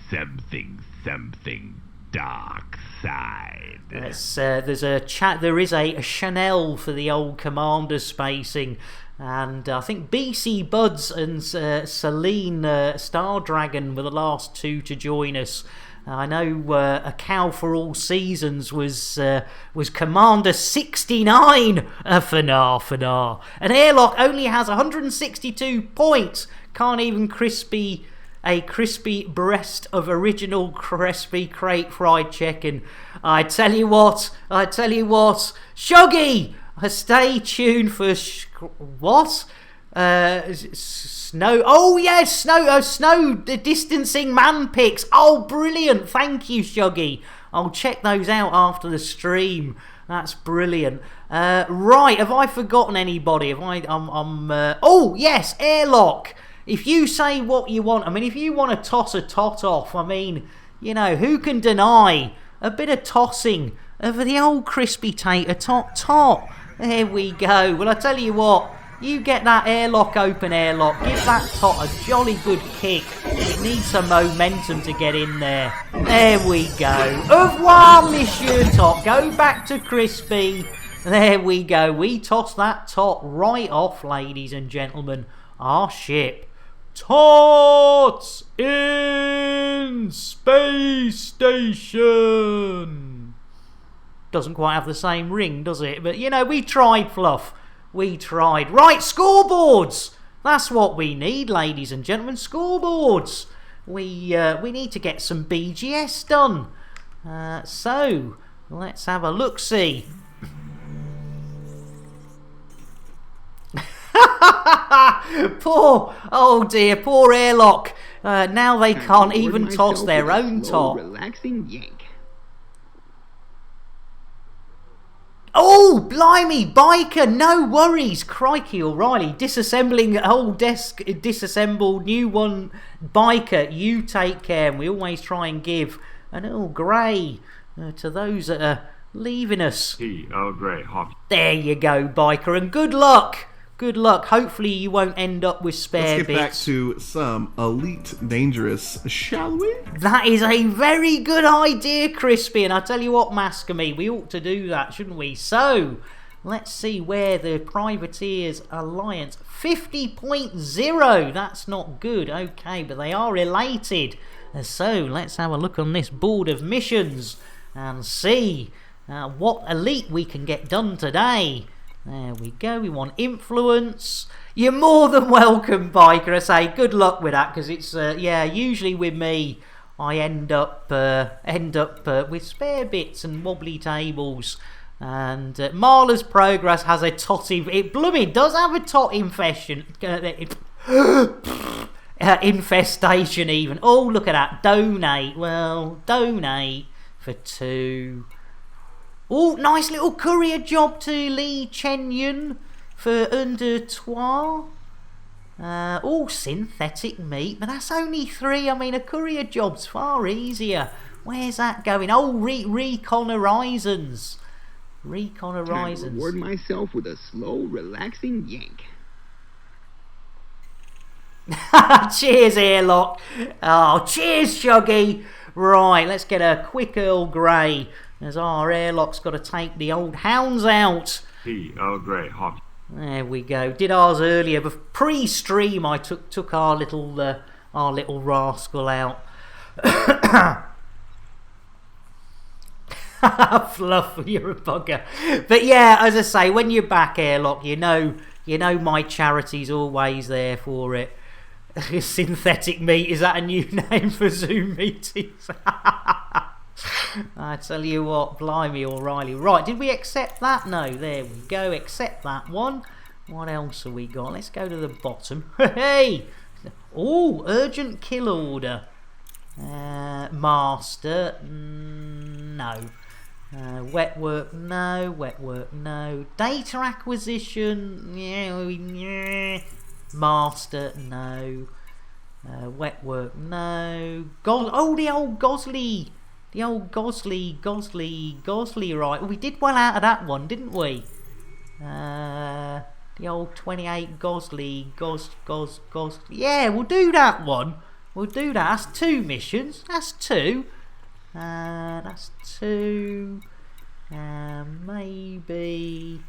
dark side. There's a chat. There is a Chanel for the old Commander spacing. And I think BC Buds and Celine Star Dragon were the last two to join us. I know A Cow for All Seasons was Commander 69 for nah. An airlock only has 162 points. Can't even a crispy breast of original crispy crate fried chicken. I tell you what, Shuggy! Stay tuned for what? Snow. Oh yes, snow distancing man pics. Oh, brilliant! Thank you, Shuggy. I'll check those out after the stream. That's brilliant. Right, have I forgotten anybody? Oh yes, airlock. If you say what you want, I mean, if you want to toss a tot off, I mean, you know, who can deny a bit of tossing over the old crispy tater tot? There we go. Well, I tell you what, you get that airlock open, airlock. Give that tot a jolly good kick. It needs some momentum to get in there. There we go. Au revoir, Monsieur Tot. Go back to crispy. There we go. We toss that tot right off, ladies and gentlemen. Our ship. Tots in Space Station. Doesn't quite have the same ring, does it? But, you know, we tried, Fluff. We tried. Right, scoreboards. That's what we need, ladies and gentlemen. Scoreboards. We need to get some BGS done. So, let's have a look-see. Oh dear, poor airlock. Now they can't even toss their own top. Relaxing yank. Oh, blimey, biker, no worries. Crikey, O'Reilly, disassembling old desk, disassembled new one. Biker, you take care, and we always try and give an Earl Grey to those that are leaving us. Earl Grey, hot. There you go, biker, and good luck. Good luck. Hopefully you won't end up with spare Let's get bits. back to some Elite Dangerous, shall we? That is a very good idea, Crispy. And I tell you what, Mascamy, we ought to do that, shouldn't we? So, let's see where the Privateers Alliance 50.0. That's not good. Okay, but they are elated. So, let's have a look on this board of missions and see what elite we can get done today. There we go. We want influence. You're more than welcome, biker. I say good luck with that, because it's yeah. Usually with me, I end up with spare bits and wobbly tables. And Marla's Progress has a totty. It blooming does have a tot infestation. Infestation even. Oh, look at that. Donate. Well, donate for 2. Oh, nice little courier job to Lee Chen Yun for under 3. Oh, synthetic meat, but that's only 3. I mean, a courier job's far easier. Where's that going? Oh, Recon Horizons. Recon Horizons. Time to reward myself with a slow, relaxing yank. Cheers, Airlock. Oh, cheers, Shuggy. Right, let's get a quick Earl Grey, as our airlock's got to take the old hounds out. Earl Grey, hot. There we go. Did ours earlier, but pre-stream I took our little rascal out. Fluff, you're a bugger. But yeah, as I say, when you're back, airlock, you know my charity's always there for it. Synthetic meat, is that a new name for Zoom meetings? I tell you what, blimey, O'Reilly. Right, did we accept that? No, there we go, accept that one. What else have we got? Let's go to the bottom. Hey! Oh, urgent kill order. Master, no. Wet work, no. Wet work, no. Data acquisition, yeah. Master, no. Wet work, no. Oh, the old Gosley. The old Gosley, right. We did well out of that one, didn't we? The old 28 Gosley, yeah, we'll do that one. We'll do that. That's 2 missions. That's 2. That's 2. Maybe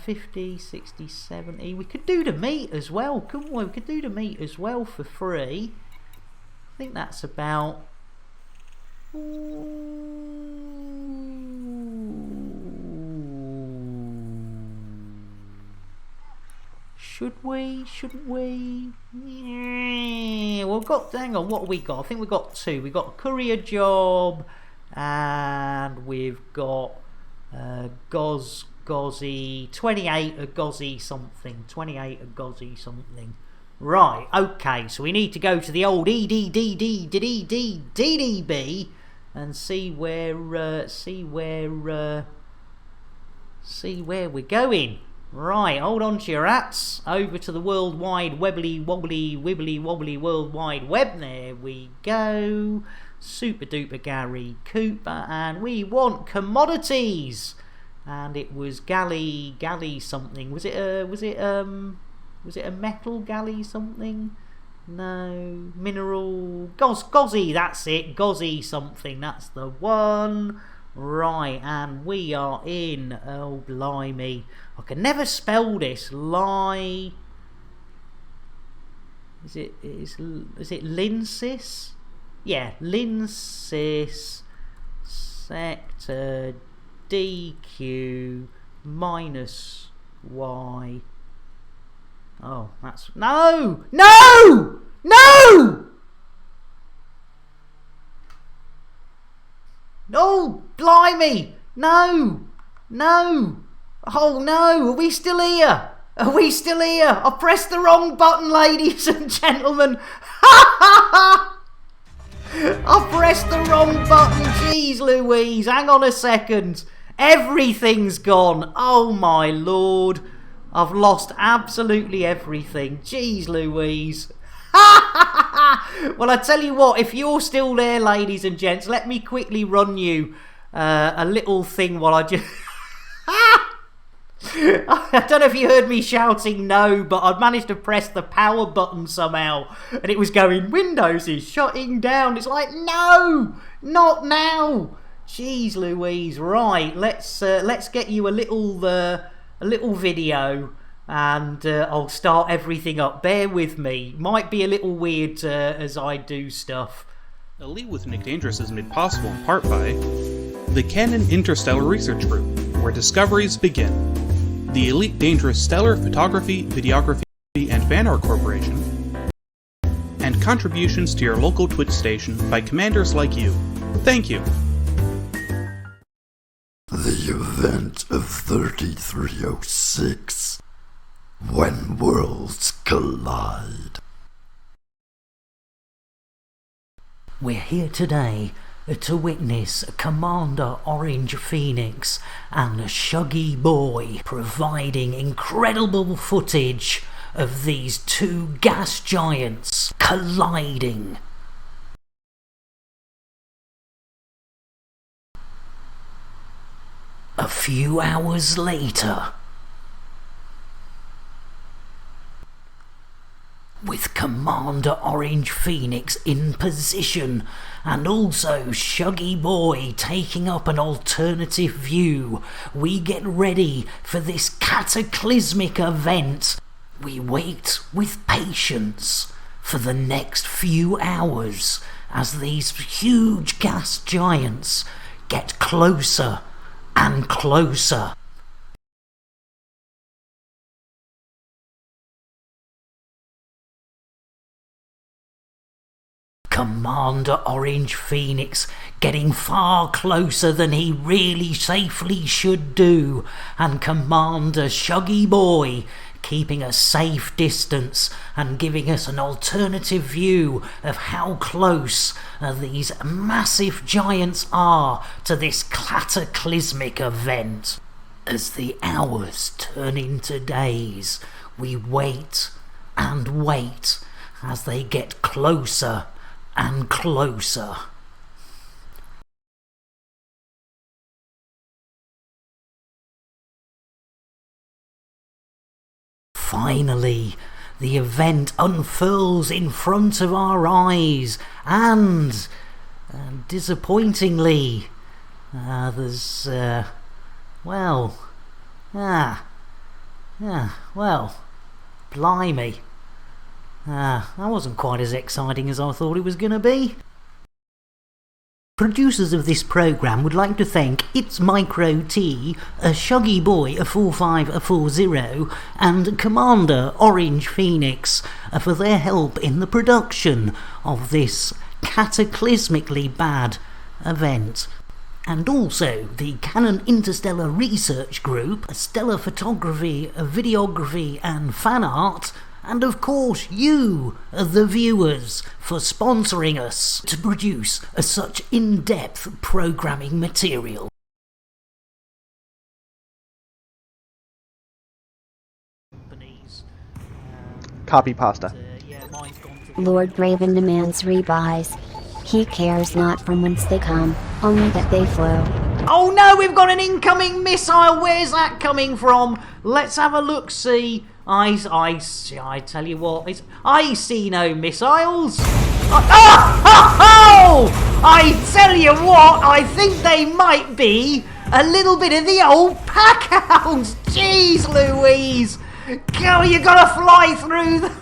50, 60, 70. We could do the meat as well, couldn't we? We could do the meat as well for free. I think that's about... Should we? Shouldn't we? Yeah. Well, hang on, what have we got? I think we've got 2. We've got a courier job, and we've got Gozzy, 28 of Gozzy something. 28 of Gozzy something. Right, okay, so we need to go to the old DDB and see where we're going. Right, hold on to your hats. Over to the worldwide wibbly wobbly World Wide Web. There we go. Super duper Gary Cooper, and we want commodities. And it was galley something. Was it a metal galley something? No, mineral Gozzy. That's it. Gozzy something. That's the one. Right, and we are in, oh blimey, I can never spell this, is it Linsis? Yeah, Linsis sector DQ minus Y. Oh, that's, no! No! No! Oh, blimey! No! No! Oh no! Are we still here? Are we still here? I pressed the wrong button, ladies and gentlemen! I pressed the wrong button! Jeez Louise! Hang on a second! Everything's gone! Oh my lord! I've lost absolutely everything. Jeez Louise! Well, I tell you what, if you're still there, ladies and gents, let me quickly run you a little thing while I just... I don't know if you heard me shouting no, but I'd managed to press the power button somehow, and it was going, Windows is shutting down. It's like, no, not now. Jeez Louise. Right, let's get you a little video. And I'll start everything up. Bear with me. Might be a little weird as I do stuff. Elite with Nick Dangerous is made possible in part by the Canon Interstellar Research Group, where discoveries begin. The Elite Dangerous Stellar Photography, Videography, and Fan Art Corporation. And contributions to your local Twitch station by commanders like you. Thank you. The event of 3306. When worlds collide. We're here today to witness Commander Orange Phoenix and Shuggy Boy providing incredible footage of these two gas giants colliding. A few hours later, with Commander Orange Phoenix in position and also Shuggy Boy taking up an alternative view, we get ready for this cataclysmic event. We wait with patience for the next few hours as these huge gas giants get closer and closer. Commander Orange Phoenix getting far closer than he really safely should do, and Commander Shuggy Boy keeping a safe distance and giving us an alternative view of how close these massive giants are to this cataclysmic event. As the hours turn into days, we wait and wait as they get closer and closer. Finally, the event unfurls in front of our eyes, and disappointingly, there's well, blimey. That wasn't quite as exciting as I thought it was going to be. Producers of this programme would like to thank It's Micro T, Shuggy Boy 4540, and Commander Orange Phoenix for their help in the production of this cataclysmically bad event. And also the Canon Interstellar Research Group, Stellar Photography, Videography and Fan Art, and of course you, the viewers, for sponsoring us to produce such in-depth programming material. Copy pasta. Lord Graven demands rebuys. He cares not from whence they come, only that they flow. Oh no, we've got an incoming missile! Where's that coming from? Let's have a look-see. I tell you what, I see no missiles. Oh! I tell you what, I think they might be a little bit of the old pack hounds. Jeez Louise! Go, you gotta fly through the...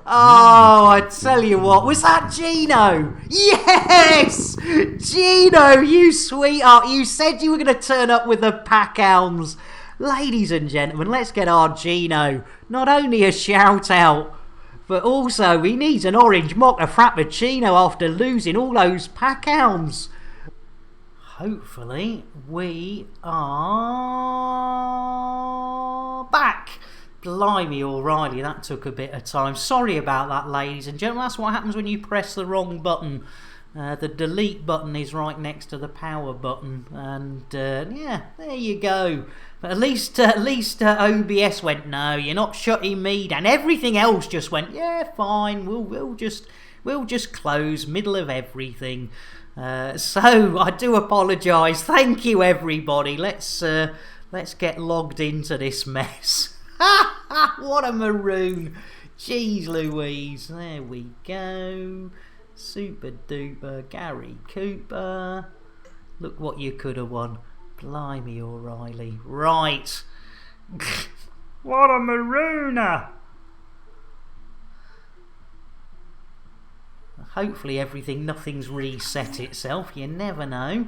Oh, I tell you what, was that Gino? Yes! Gino, you sweetheart, you said you were going to turn up with the pack hounds. Ladies and gentlemen, let's get our Gino not only a shout out, but also he needs an orange mocha frappuccino after losing all those pack hounds. Hopefully we are back. Blimey, O'Reilly, that took a bit of time. Sorry about that, ladies and gentlemen. That's what happens when you press the wrong button. The delete button is right next to the power button, and yeah, there you go. But at least OBS went, no, you're not shutting me down. Everything else just went, yeah, fine. We'll just close middle of everything. So I do apologise. Thank you, everybody. Let's get logged into this mess. What a maroon. Jeez Louise. There we go. Super duper Gary Cooper. Look what you could have won. Blimey, O'Reilly. Right. What a marooner. Hopefully nothing's reset itself. You never know.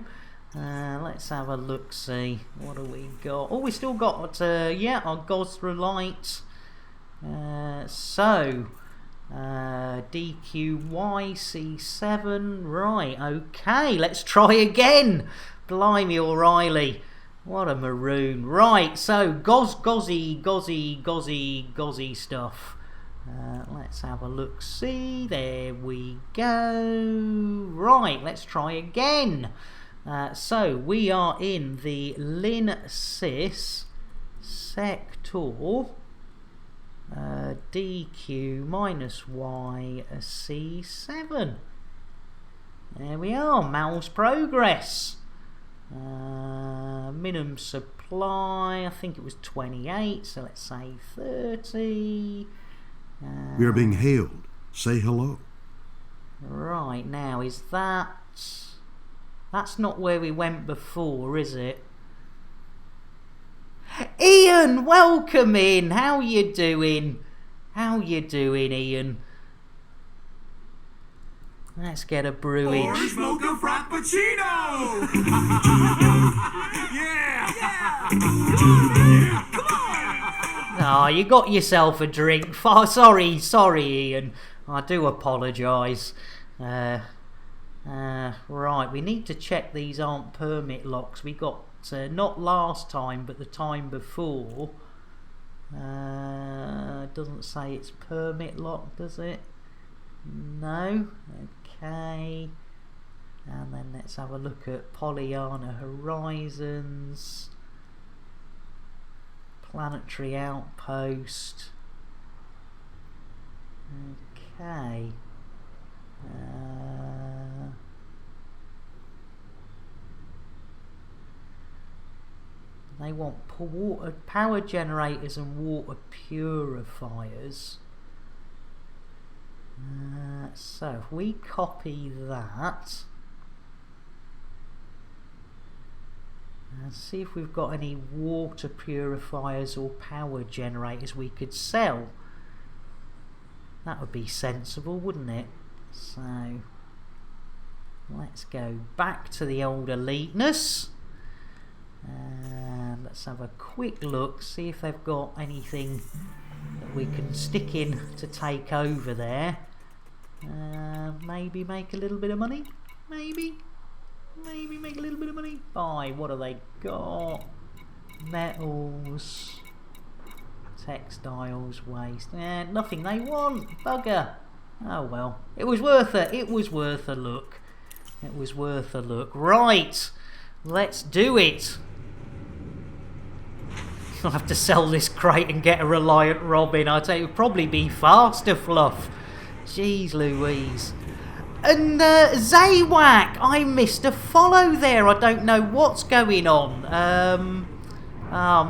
Let's have a look, see what do we got. Oh, we still got yeah, our Gods Through Light. DQYC7. Right, okay, let's try again. Blimey, O'Reilly, what a maroon. Right, so gozzy stuff. Let's have a look, see, there we go. Right, let's try again. So we are in the Lin Cis sector, DQ-YC7. There we are, Mal's Progress. Minimum supply, I think it was 28, so let's say 30. We are being hailed. Say hello. Right, now is that... That's not where we went before, is it? Ian, welcome in. How you doing? How you doing, Ian? Let's get a brew in. Orange mocha frappuccino! Yeah! Come on! Oh, you got yourself a drink. Sorry, Ian. I do apologise. Right, we need to check these aren't permit locks. We got, not last time, but the time before. Doesn't say it's permit lock, does it? No? Okay. And then let's have a look at Pollyanna Horizons. Planetary Outpost. Okay. They want water power generators and water purifiers. So if we copy that and see if we've got any water purifiers or power generators we could sell, that would be sensible, wouldn't it? So let's go back to the old eliteness and let's have a quick look, see if they've got anything that we can stick in to take over there. Maybe make a little bit of money. Maybe make a little bit of money. Buy, what have they got? Metals, textiles, waste. Nothing they want. Bugger. Oh well. It was worth it. It was worth a look. It was worth a look. Right. Let's do it. I'll have to sell this crate and get a Reliant Robin. I'd say it would probably be faster, Fluff. Jeez Louise. And Zaywak, I missed a follow there. I don't know what's going on.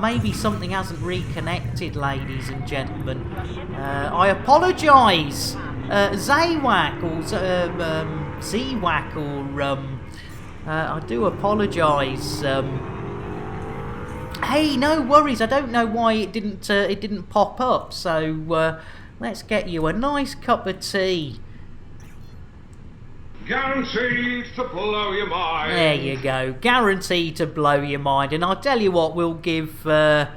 Maybe something hasn't reconnected, ladies and gentlemen. I apologise. Zaywak or Zwak or I do apologise. Hey, no worries. I don't know why it didn't pop up. So let's get you a nice cup of tea. Guaranteed to blow your mind. There you go. Guaranteed to blow your mind. And I'll tell you what, we'll give Zero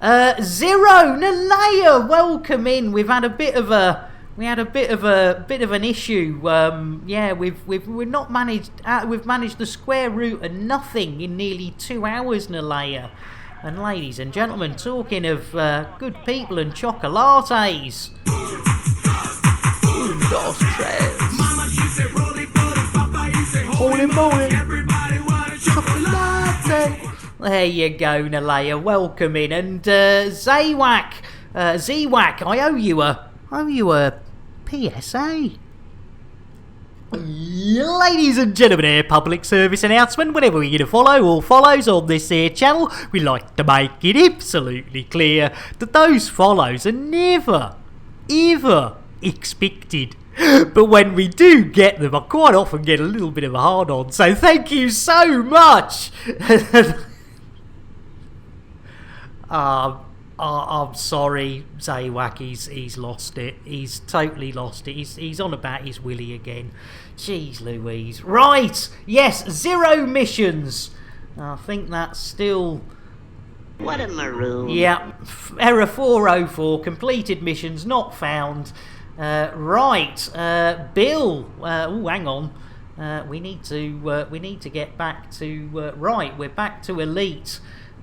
Nalea welcome in. We've had a bit of an issue. We've managed the square root of nothing in nearly 2 hours, Nalea. And ladies and gentlemen, talking of good people and chocolates. Dos, tres. Holy moly. Chocolate. There you go, Nalea. Welcome in. And Zwak, I owe you a PSA. Ladies and gentlemen, a public service announcement. Whenever we get a follow or follows on this here channel, we like to make it absolutely clear that those follows are never, ever expected. But when we do get them, I quite often get a little bit of a hard-on, so thank you so much! I'm sorry, Zaywak, he's lost it. He's totally lost it. He's on about his willy again. Jeez Louise. Right! Yes, 0 missions! I think that's still... What a maroon. Yeah, error 404, completed missions not found. Right, Bill. Oh, hang on. We need to get back to right. We're back to elite.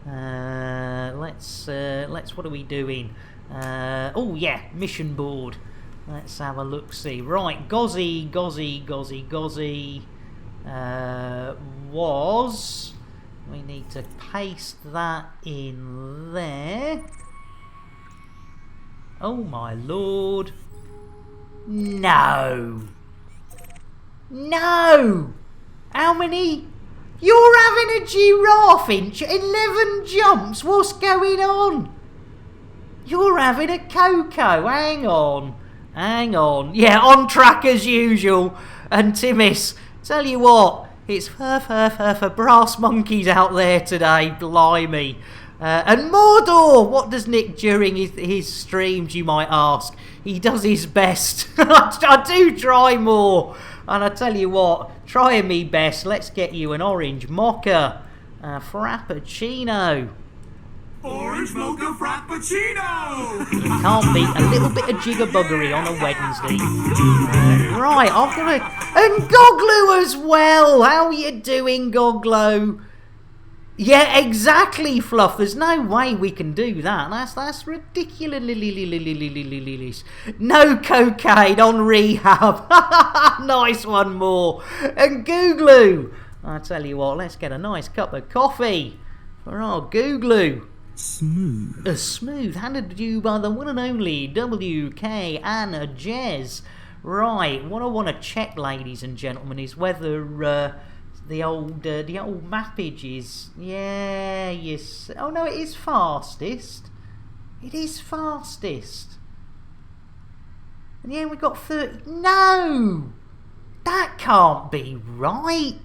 Let's. What are we doing? Oh yeah, mission board. Let's have a look. See. Right, Gozzy. Was. We need to paste that in there. Oh my lord. No! How many? You're having a giraffe inch, 11 jumps, what's going on? You're having a cocoa, hang on. Yeah, on track as usual. And Timis, tell you what, it's for brass monkeys out there today, blimey. And Mordor, what does Nick during his streams, you might ask? He does his best. I do try more. And I tell you what, trying me best, let's get you an orange mocha. Frappuccino. Orange mocha frappuccino! Can't beat a little bit of jiggerbuggery on a Wednesday. Right, I've got a... And Goglu as well! How are you doing, Goglu? Yeah, exactly, Fluff. There's no way we can do that. That's ridiculous. No cocaine on rehab. Nice one more. And Googlu. I tell you what, let's get a nice cup of coffee for our Googlu. Smooth. Smooth, handed to you by the one and only WK Anna Jez. Right, what I want to check, ladies and gentlemen, is whether the old mappage is... Yeah, yes. Oh no, it is fastest. It is fastest. And yeah, we got 30... No! That can't be right.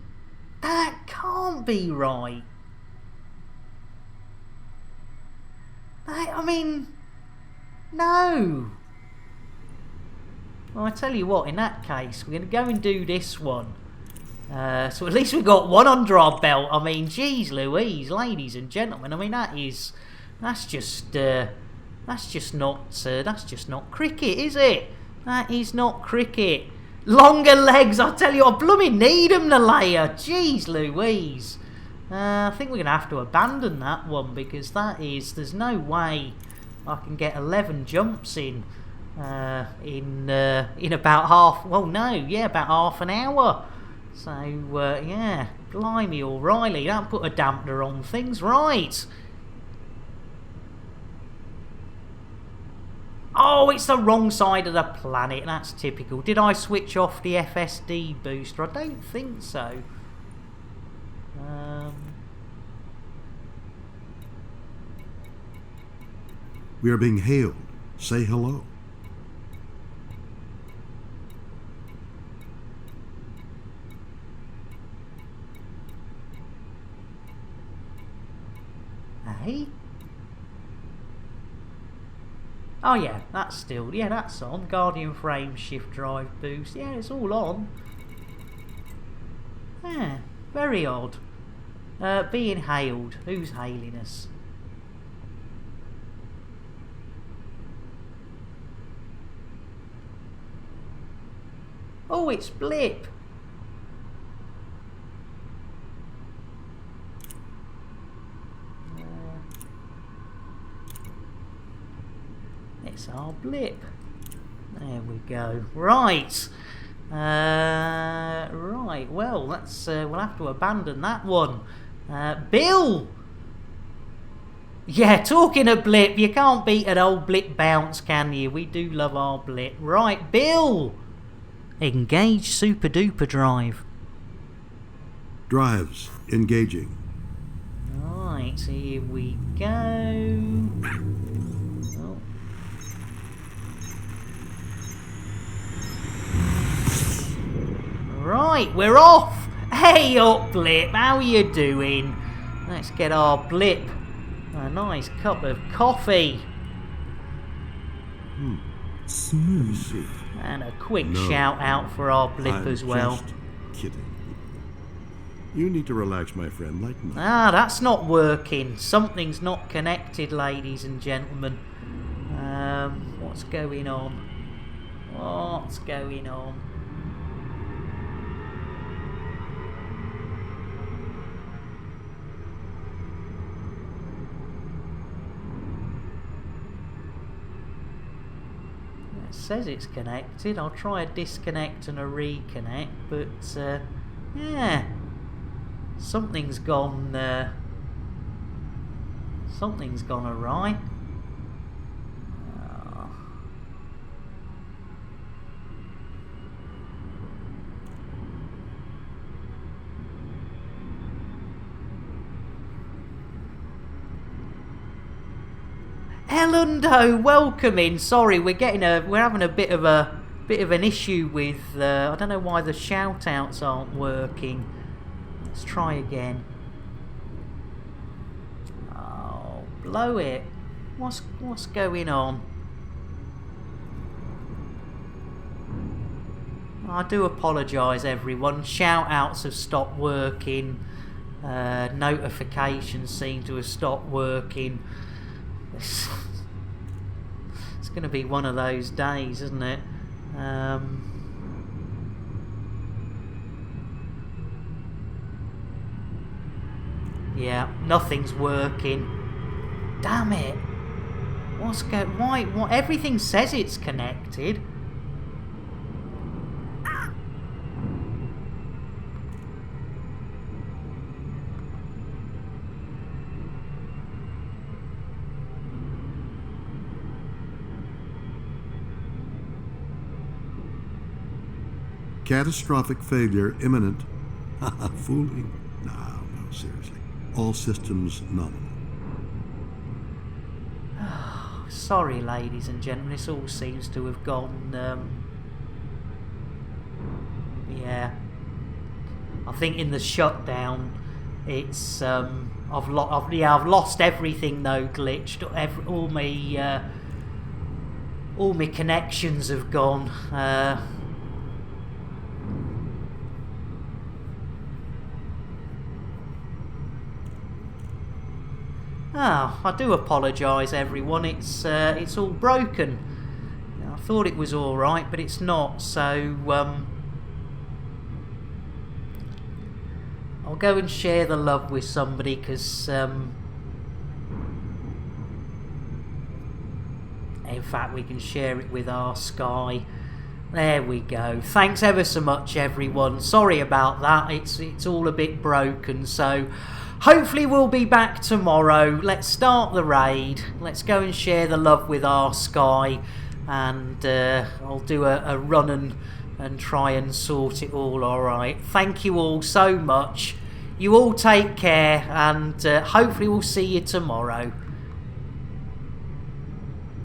That can't be right. I mean... No. Well, I tell you what, in that case, we're going to go and do this one. So at least we got one under our belt. I mean, geez Louise, ladies and gentlemen. I mean, that's just not cricket, is it? That is not cricket. Longer legs, I tell you, I blooming need them, Nalea. Jeez Louise. I think we're going to have to abandon that one because there's no way I can get 11 jumps in about about half an hour. So, yeah, blimey O'Reilly, that put a dampener on things, right. Oh, it's the wrong side of the planet. That's typical. Did I switch off the FSD booster? I don't think so. We are being hailed. Say hello. Hey? Oh yeah, that's still, yeah, that's on. Guardian frame shift drive boost. Yeah, it's all on. Yeah, very odd. Being hailed. Who's hailing us? Oh, it's Blip. It's our Blip. There we go. Right. Right. Well, that's we'll have to abandon that one. Bill. Yeah, talking of Blip, you can't beat an old Blip bounce, can you? We do love our Blip. Right, Bill. Engage super duper drive. Drives engaging. Right, here we go. Oh. Right, we're off. Hey up, Blip. How are you doing? Let's get our Blip a nice cup of coffee. Smooth. And a quick shout out for our Blip as well. Just kidding. You need to relax, my friend. Lighten up. Ah, that's not working. Something's not connected, ladies and gentlemen. What's going on? What's going on? It says it's connected. I'll try a disconnect and a reconnect, but yeah, something's gone awry. Elundo, welcome in. Sorry, we're having a bit of an issue with I don't know why the shout outs aren't working. Let's try again. Oh, blow it. What's going on? I do apologise, everyone. Shout outs have stopped working. Notifications seem to have stopped working. It's going to be one of those days, isn't it? Yeah, nothing's working. Damn it! Why? What? Everything says it's connected. Catastrophic failure imminent. Fooling? No, seriously. All systems nominal. Sorry, ladies and gentlemen, this all seems to have gone, yeah. I think in the shutdown, it's, I've lost everything though, glitched. All my connections have gone. Oh, I do apologise, everyone. It's all broken. I thought it was all right, but it's not. So I'll go and share the love with somebody, because in fact we can share it with our Sky. There we go. Thanks ever so much, everyone. Sorry about that. It's all a bit broken. So hopefully we'll be back tomorrow. Let's start the raid. Let's go and share the love with our Sky. and I'll do a run and try and sort it all. Alright, thank you all so much. You all take care, and hopefully we'll see you tomorrow.